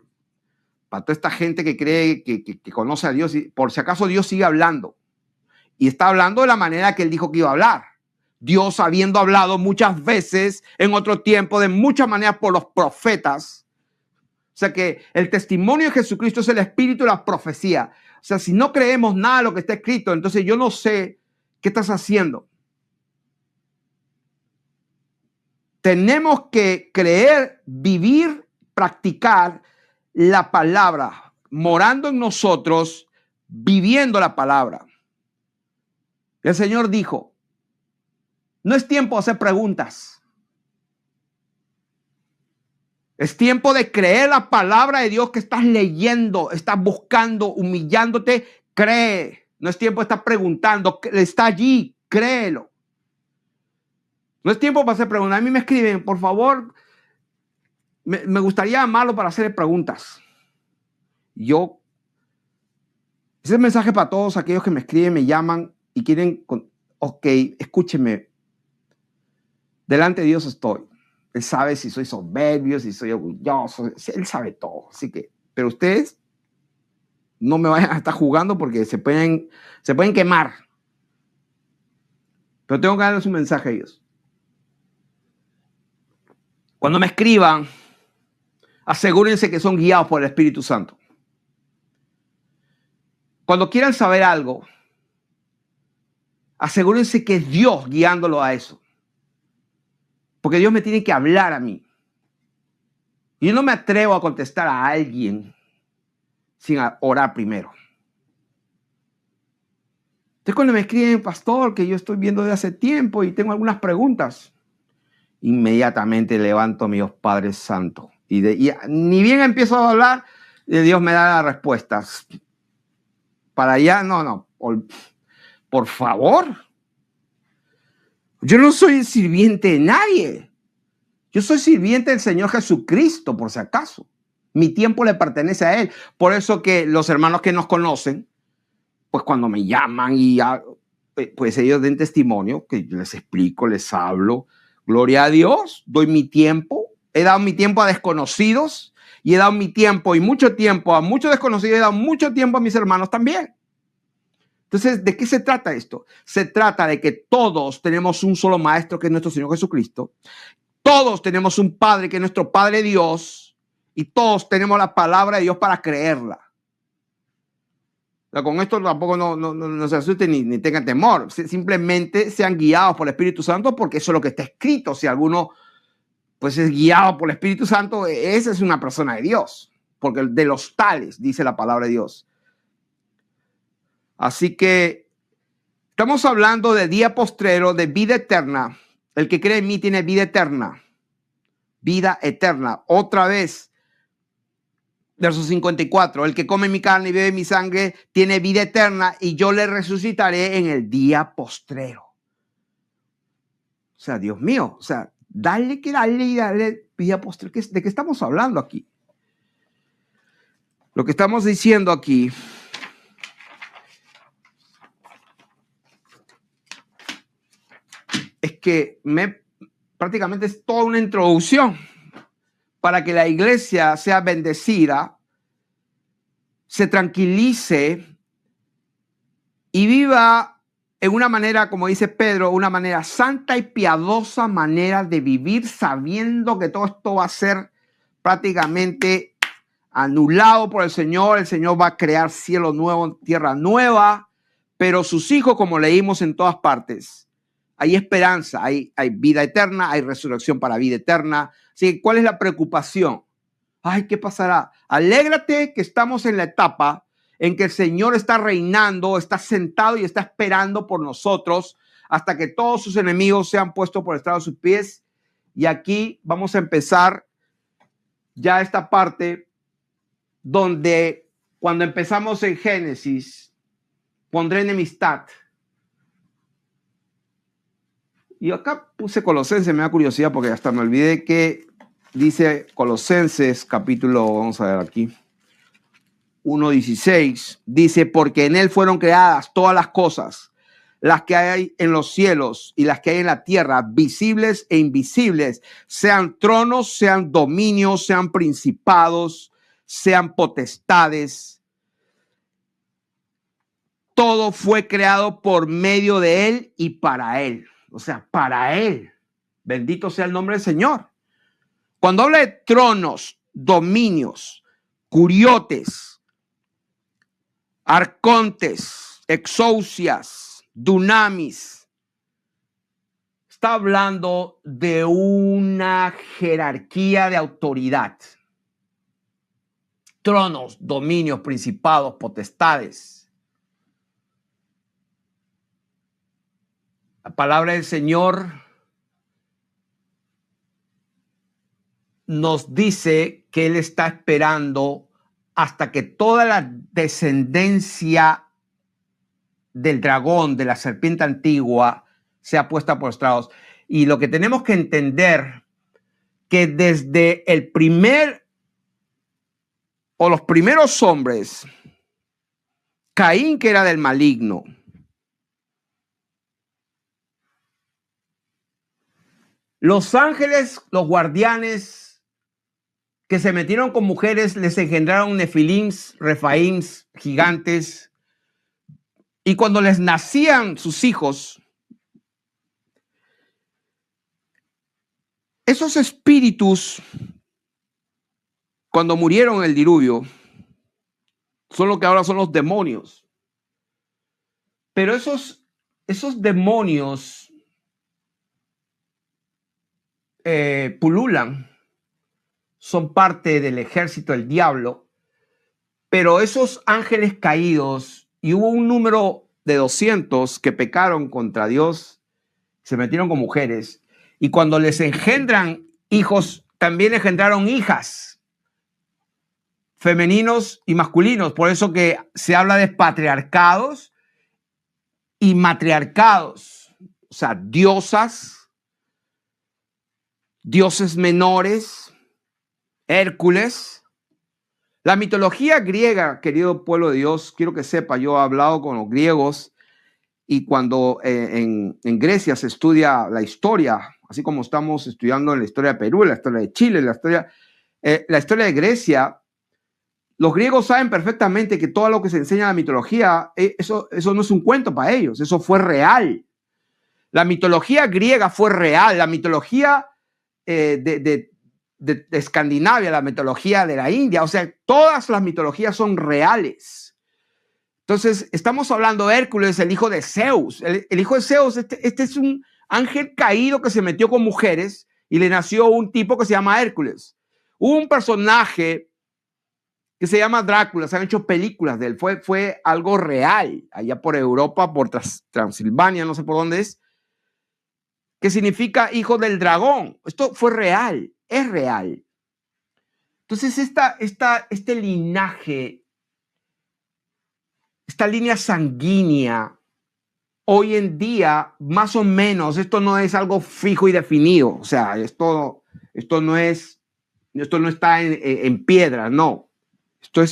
toda esta gente que cree que conoce a Dios, por si acaso Dios sigue hablando. Y está hablando de la manera que él dijo que iba a hablar. Dios habiendo hablado muchas veces en otro tiempo, de muchas maneras por los profetas. O sea que el testimonio de Jesucristo es el espíritu de la profecía. O sea, si no creemos nada de lo que está escrito, entonces yo no sé qué estás haciendo. Tenemos que creer, vivir, practicar la palabra, morando en nosotros, viviendo la palabra. El Señor dijo, no es tiempo de hacer preguntas. Es tiempo de creer la palabra de Dios que estás leyendo, estás buscando, humillándote. Cree. No es tiempo de estar preguntando. Está allí. Créelo. No es tiempo para hacer preguntas. A mí me escriben, por favor, me gustaría llamarlo para hacer preguntas. Ese es el mensaje para todos aquellos que me escriben, me llaman y quieren, ok, escúcheme. Delante de Dios estoy. Él sabe si soy soberbio, si soy orgulloso. Él sabe todo. Así que, pero ustedes no me vayan a estar jugando porque se pueden quemar. Pero tengo que darles un mensaje a ellos. Cuando me escriban, asegúrense que son guiados por el Espíritu Santo. Cuando quieran saber algo, asegúrense que es Dios guiándolo a eso. Porque Dios me tiene que hablar a mí. Yo no me atrevo a contestar a alguien sin orar primero. Entonces cuando me escriben, pastor, que yo estoy viendo desde hace tiempo y tengo algunas preguntas, inmediatamente levanto a mi Dios Padre Santo. Y ni bien empiezo a hablar, Dios me da las respuestas. Para allá, no, por favor. Yo no soy sirviente de nadie. Yo soy sirviente del Señor Jesucristo, por si acaso. Mi tiempo le pertenece a Él. Por eso que los hermanos que nos conocen, pues cuando me llaman pues ellos den testimonio, que yo les explico, les hablo. Gloria a Dios, doy mi tiempo. He dado mi tiempo a desconocidos y he dado mi tiempo y mucho tiempo a muchos desconocidos. He dado mucho tiempo a mis hermanos también. Entonces, ¿de qué se trata esto? Se trata de que todos tenemos un solo maestro, que es nuestro Señor Jesucristo. Todos tenemos un Padre, que es nuestro Padre Dios. Y todos tenemos la palabra de Dios para creerla. O sea, con esto tampoco no se asusten ni tengan temor. Simplemente sean guiados por el Espíritu Santo, porque eso es lo que está escrito. Si alguno pues es guiado por el Espíritu Santo, esa es una persona de Dios. Porque de los tales, dice la palabra de Dios. Así que estamos hablando de día postrero, de vida eterna. El que cree en mí tiene vida eterna. Vida eterna. Otra vez, verso 54. El que come mi carne y bebe mi sangre tiene vida eterna, y yo le resucitaré en el día postrero. O sea, Dios mío, o sea, dale vida postrero. ¿De qué estamos hablando aquí? Lo que estamos diciendo aquí es que prácticamente es toda una introducción para que la iglesia sea bendecida, se tranquilice y viva en una manera, como dice Pedro, una manera santa y piadosa manera de vivir, sabiendo que todo esto va a ser prácticamente anulado por el Señor va a crear cielo nuevo, tierra nueva, pero sus hijos, como leímos en todas partes, hay esperanza, hay vida eterna, hay resurrección para vida eterna. Así que, ¿cuál es la preocupación? Ay, ¿qué pasará? Alégrate que estamos en la etapa en que el Señor está reinando, está sentado y está esperando por nosotros hasta que todos sus enemigos sean puestos por estrado de sus pies. Y aquí vamos a empezar ya esta parte donde cuando empezamos en Génesis, pondré enemistad. Y acá puse Colosenses, me da curiosidad porque hasta me olvidé que dice Colosenses capítulo, vamos a ver aquí, 1:16, dice, porque en él fueron creadas todas las cosas, las que hay en los cielos y las que hay en la tierra, visibles e invisibles, sean tronos, sean dominios, sean principados, sean potestades. Todo fue creado por medio de él y para él. O sea, para él. Bendito sea el nombre del Señor. Cuando habla de tronos, dominios, curiotes, arcontes, exousias, dunamis, está hablando de una jerarquía de autoridad. Tronos, dominios, principados, potestades. La palabra del Señor nos dice que Él está esperando hasta que toda la descendencia del dragón, de la serpiente antigua, sea puesta por estrados. Y lo que tenemos que entender, que desde el primer o los primeros hombres, Caín, que era del maligno, los ángeles, los guardianes que se metieron con mujeres, les engendraron nefilims, refaíms, gigantes. Y cuando les nacían sus hijos, esos espíritus, cuando murieron en el diluvio, son lo que ahora son los demonios. Pero esos demonios pululan, son parte del ejército del diablo, pero esos ángeles caídos, y hubo un número de 200 que pecaron contra Dios, se metieron con mujeres, y cuando les engendran hijos, también engendraron hijas, femeninos y masculinos. Por eso que se habla de patriarcados y matriarcados, o sea, diosas, dioses menores, Hércules. La mitología griega, querido pueblo de Dios, quiero que sepa, yo he hablado con los griegos, y cuando en Grecia se estudia la historia, así como estamos estudiando en la historia de Perú, la historia de Chile, la historia de Grecia, los griegos saben perfectamente que todo lo que se enseña en la mitología, eso no es un cuento para ellos, eso fue real. La mitología griega fue real, la mitología de Escandinavia, la mitología de la India, o sea, todas las mitologías son reales. Entonces, estamos hablando de Hércules, el hijo de Zeus. El hijo de Zeus, este es un ángel caído que se metió con mujeres y le nació un tipo que se llama Hércules. Hubo un personaje que se llama Drácula, se han hecho películas de él, fue algo real, allá por Europa, por Transilvania, no sé por dónde es, que significa hijo del dragón. Esto fue real, es real. Entonces, este linaje, esta línea sanguínea, hoy en día, más o menos, esto no es algo fijo y definido. O sea, esto no está en piedra, no. Esto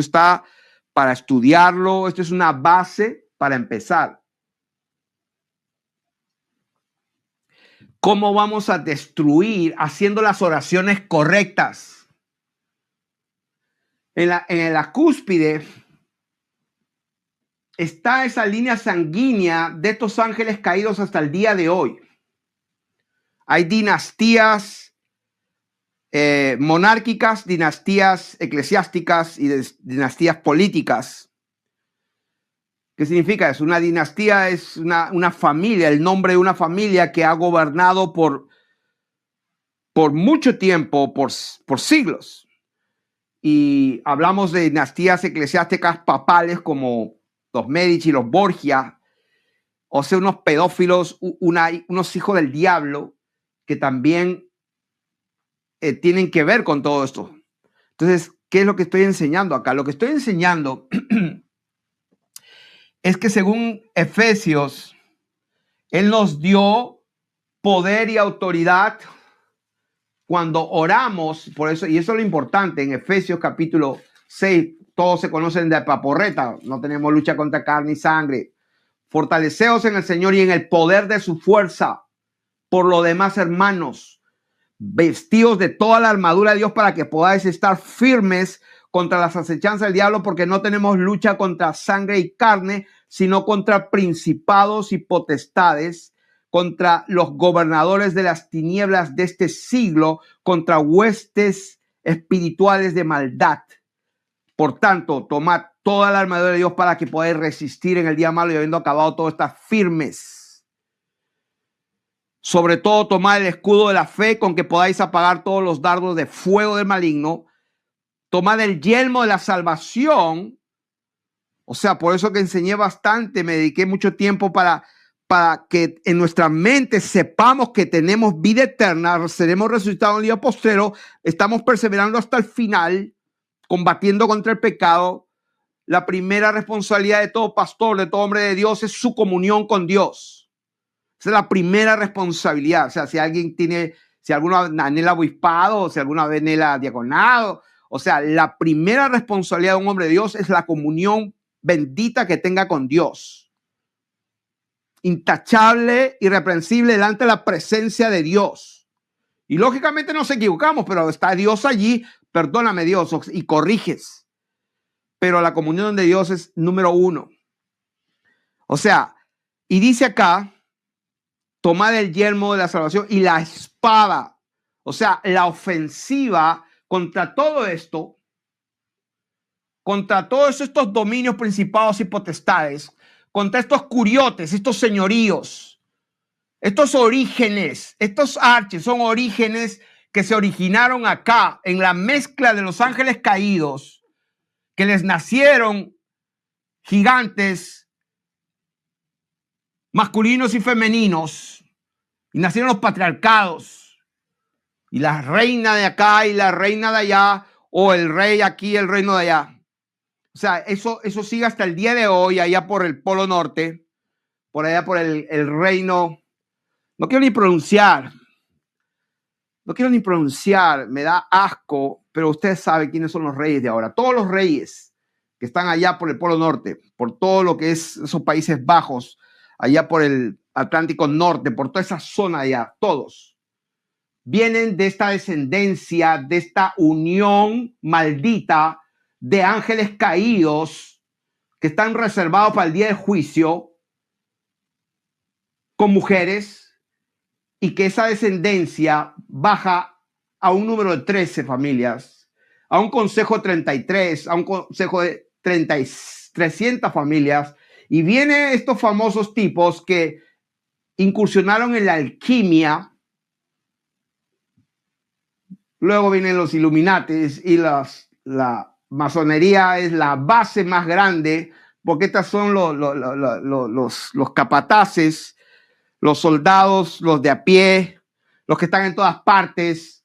está para estudiarlo, esto es una base para empezar. ¿Cómo vamos a destruir? Haciendo las oraciones correctas. En la cúspide está esa línea sanguínea de estos ángeles caídos hasta el día de hoy. Hay dinastías monárquicas, dinastías eclesiásticas y dinastías políticas. ¿Qué significa eso? Una dinastía es una familia, el nombre de una familia que ha gobernado por mucho tiempo, por siglos. Y hablamos de dinastías eclesiásticas papales como los Medici, los Borgia, o sea, unos pedófilos, unos hijos del diablo que también tienen que ver con todo esto. Entonces, ¿qué es lo que estoy enseñando acá? Lo que estoy enseñando es que según Efesios, Él nos dio poder y autoridad cuando oramos, por eso, y eso es lo importante, en Efesios capítulo 6, todos se conocen de paporreta, no tenemos lucha contra carne y sangre. Fortaleceos en el Señor y en el poder de su fuerza. Por lo demás, hermanos, vestidos de toda la armadura de Dios para que podáis estar firmes contra las acechanzas del diablo, porque no tenemos lucha contra sangre y carne, sino contra principados y potestades, contra los gobernadores de las tinieblas de este siglo, contra huestes espirituales de maldad. Por tanto, tomad toda la armadura de Dios para que podáis resistir en el día malo y habiendo acabado todo, estar firmes. Sobre todo, tomad el escudo de la fe con que podáis apagar todos los dardos de fuego del maligno. Tomad el yelmo de la salvación. O sea, por eso que enseñé bastante, me dediqué mucho tiempo para que en nuestra mente sepamos que tenemos vida eterna, seremos resucitados en el día postrero, estamos perseverando hasta el final, combatiendo contra el pecado. La primera responsabilidad de todo pastor, de todo hombre de Dios, es su comunión con Dios. Esa es la primera responsabilidad. O sea, si alguno anhela obispado, o si alguno anhela diaconado, o sea, la primera responsabilidad de un hombre de Dios es la comunión bendita que tenga con Dios. Intachable, irreprensible delante de la presencia de Dios. Y lógicamente nos equivocamos, pero está Dios allí, perdóname Dios, y corriges. Pero la comunión de Dios es número uno. O sea, y dice acá, tomad el yelmo de la salvación y la espada. O sea, la ofensiva contra todo esto, contra todos estos dominios, principados y potestades, contra estos curiotes, estos señoríos, estos orígenes, estos arches, son orígenes que se originaron acá en la mezcla de los ángeles caídos, que les nacieron gigantes masculinos y femeninos, y nacieron los patriarcados, y la reina de acá y la reina de allá, o el rey aquí, el reino de allá. O sea, eso sigue hasta el día de hoy, allá por el Polo Norte, por allá por el reino. No quiero ni pronunciar, me da asco, pero ustedes saben quiénes son los reyes de ahora. Todos los reyes que están allá por el Polo Norte, por todo lo que es esos Países Bajos, allá por el Atlántico Norte, por toda esa zona allá, todos vienen de esta descendencia, de esta unión maldita de ángeles caídos que están reservados para el día del juicio con mujeres, y que esa descendencia baja a un número de 13 familias, a un consejo de 33, a un consejo de 300 familias, y vienen estos famosos tipos que incursionaron en la alquimia. Luego vienen los Illuminatis y la masonería es la base más grande, porque estas son los capataces, los soldados, los de a pie, los que están en todas partes,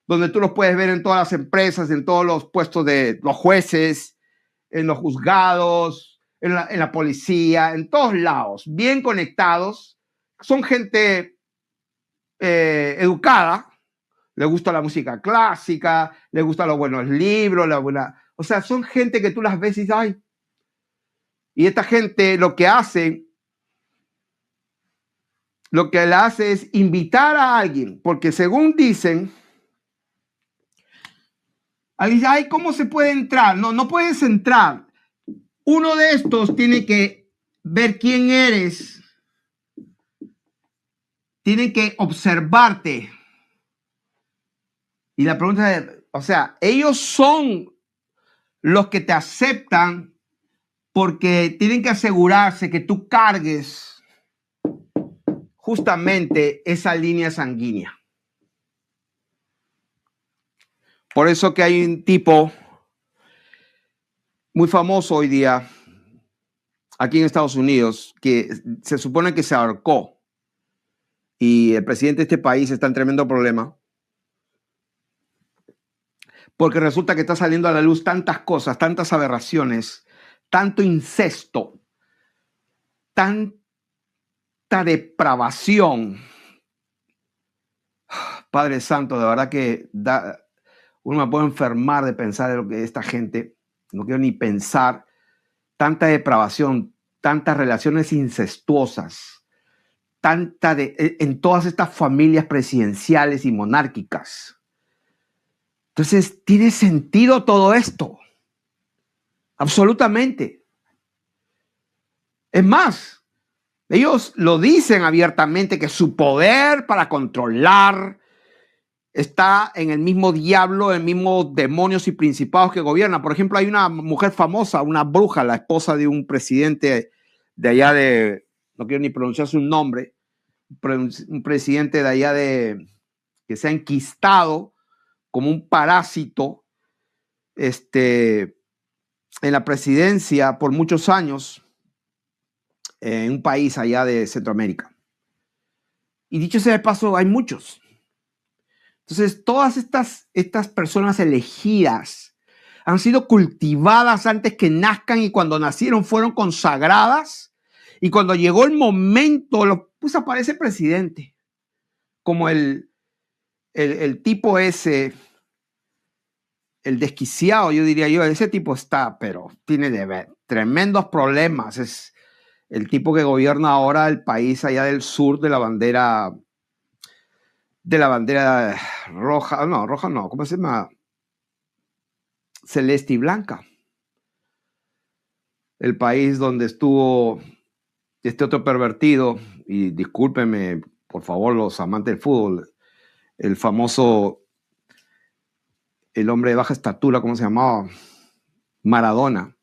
donde tú los puedes ver en todas las empresas, en todos los puestos de los jueces, en los juzgados, en la policía, en todos lados, bien conectados. Son gente educada, le gusta la música clásica, le gustan los buenos libros, o sea, son gente que tú las ves y dices, ay. Y esta gente lo que la hace es invitar a alguien, porque según dicen, alguien dice, ay, ¿cómo se puede entrar? No puedes entrar. uno de estos tiene que ver quién eres, tiene que observarte. Y la pregunta es, o sea, ellos son los que te aceptan porque tienen que asegurarse que tú cargues justamente esa línea sanguínea. Por eso que hay un tipo muy famoso hoy día aquí en Estados Unidos que se supone que se ahorcó y el presidente de este país está en tremendo problema porque resulta que está saliendo a la luz tantas cosas, tantas aberraciones, tanto incesto, tanta depravación. Padre Santo, de verdad que uno me puede enfermar de pensar de lo que esta gente, no quiero ni pensar, tanta depravación, tantas relaciones incestuosas, en todas estas familias presidenciales y monárquicas. Entonces, ¿tiene sentido todo esto? Absolutamente. Es más, ellos lo dicen abiertamente que su poder para controlar está en el mismo diablo, en mismos demonios y principados que gobiernan. Por ejemplo, hay una mujer famosa, una bruja, la esposa de un presidente de allá de, no quiero ni pronunciar su nombre, un presidente de allá que se ha enquistado como un parásito en la presidencia por muchos años en un país allá de Centroamérica. Y dicho sea de paso, hay muchos. Entonces, todas estas personas elegidas han sido cultivadas antes que nazcan y cuando nacieron fueron consagradas. Y cuando llegó el momento, pues aparece el presidente, como el tipo ese, el desquiciado, yo diría yo, ese tipo está, pero tiene tremendos problemas. Es el tipo que gobierna ahora el país allá del sur de la bandera roja, no, ¿cómo se llama? Celeste y blanca. El país donde estuvo este otro pervertido, y discúlpenme, por favor, los amantes del fútbol, el famoso, el hombre de baja estatura, ¿cómo se llamaba? Maradona.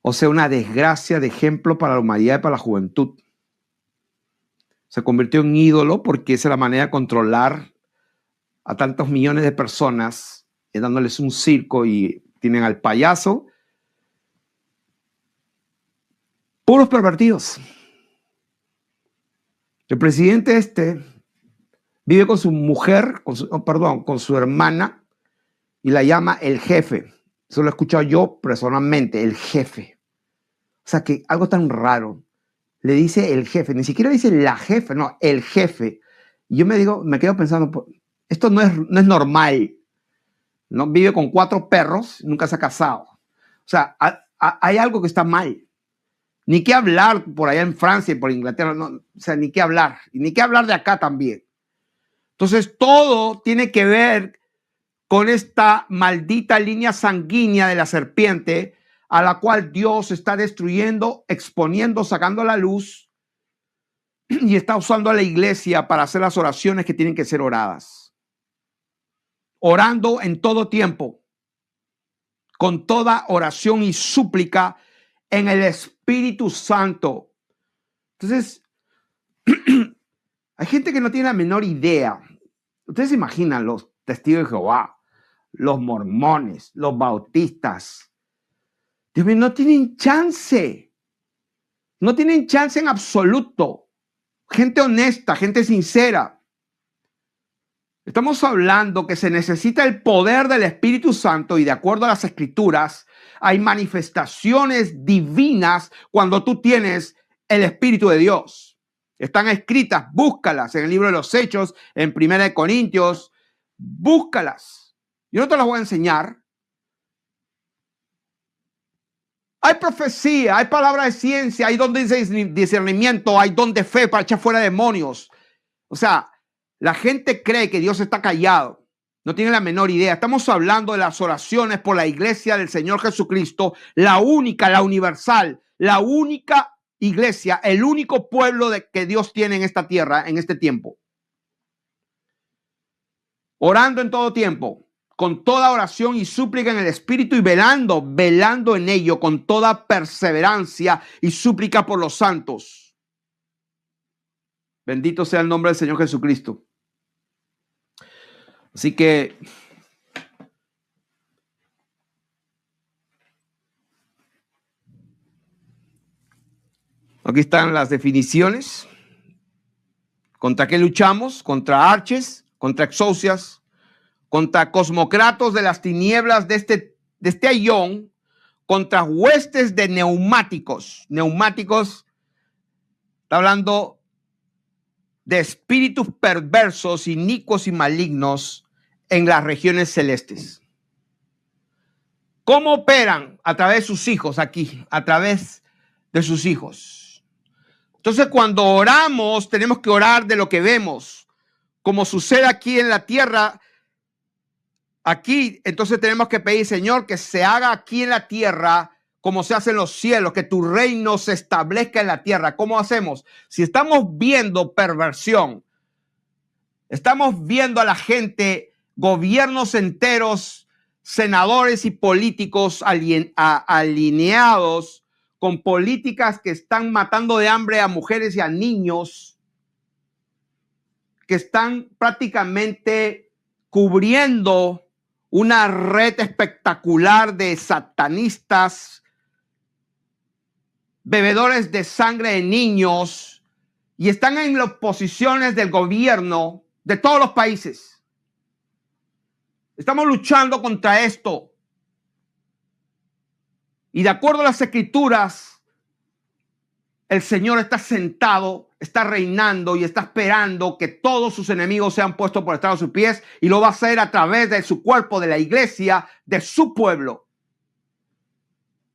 O sea, una desgracia de ejemplo para la humanidad y para la juventud. Se convirtió en ídolo porque esa es la manera de controlar a tantos millones de personas, dándoles un circo, y tienen al payaso. Puros pervertidos. El presidente vive con su mujer, con su hermana, y la llama el jefe. Eso lo he escuchado yo personalmente, el jefe. O sea, que algo tan raro. Le dice el jefe, ni siquiera dice la jefe, no, el jefe. Y yo me quedo pensando, esto no es normal. ¿No? Vive con 4 perros, nunca se ha casado. O sea, hay algo que está mal. Ni qué hablar por allá en Francia y por Inglaterra, no, o sea, ni qué hablar. Y ni qué hablar de acá también. Entonces, todo tiene que ver con esta maldita línea sanguínea de la serpiente a la cual Dios está destruyendo, exponiendo, sacando a la luz, y está usando a la iglesia para hacer las oraciones que tienen que ser oradas. Orando en todo tiempo, con toda oración y súplica en el Espíritu Santo. Entonces, hay gente que no tiene la menor idea. Ustedes se imaginan los testigos de Jehová, los mormones, los bautistas. Dios mío, no tienen chance. No tienen chance en absoluto. Gente honesta, gente sincera. Estamos hablando que se necesita el poder del Espíritu Santo, y de acuerdo a las Escrituras, hay manifestaciones divinas cuando tú tienes el Espíritu de Dios. Están escritas, búscalas en el libro de los Hechos, en 1 Corintios, búscalas. Yo no te las voy a enseñar. Hay profecía, hay palabra de ciencia, hay don de discernimiento, hay don de fe para echar fuera demonios. O sea, la gente cree que Dios está callado. No tienen la menor idea. Estamos hablando de las oraciones por la iglesia del Señor Jesucristo, la única, la universal, la única iglesia, el único pueblo que Dios tiene en esta tierra, en este tiempo. Orando en todo tiempo, con toda oración y súplica en el Espíritu y velando en ello con toda perseverancia y súplica por los santos. Bendito sea el nombre del Señor Jesucristo. Así que aquí están las definiciones. ¿Contra qué luchamos? Contra arches, contra exousias, contra cosmocratos de las tinieblas de este aión, contra huestes de neumáticos. Neumáticos, está hablando de espíritus perversos, inicuos y malignos en las regiones celestes. ¿Cómo operan? A través de sus hijos aquí, a través de sus hijos. Entonces, cuando oramos, tenemos que orar de lo que vemos. Como sucede aquí en la tierra, aquí, entonces tenemos que pedir, Señor, que se haga aquí en la tierra como se hace en los cielos, que tu reino se establezca en la tierra. ¿Cómo hacemos? Si estamos viendo perversión, estamos viendo a la gente, gobiernos enteros, senadores y políticos alineados con políticas que están matando de hambre a mujeres y a niños, que están prácticamente cubriendo una red espectacular de satanistas, bebedores de sangre de niños, y están en las posiciones del gobierno de todos los países. Estamos luchando contra esto. Y de acuerdo a las escrituras, el Señor está sentado, está reinando y está esperando que todos sus enemigos sean puestos por estrado de sus pies, y lo va a hacer a través de su cuerpo, de la iglesia, de su pueblo.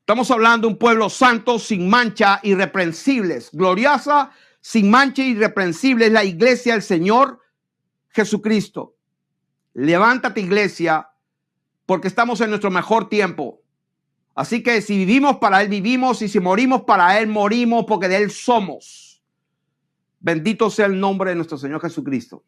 Estamos hablando de un pueblo santo, sin mancha, irreprensibles, gloriosa, sin mancha, irreprensible, es la iglesia del Señor Jesucristo. Levántate, iglesia, porque estamos en nuestro mejor tiempo. Así que si vivimos, para Él vivimos, y si morimos, para Él morimos, porque de Él somos. Bendito sea el nombre de nuestro Señor Jesucristo.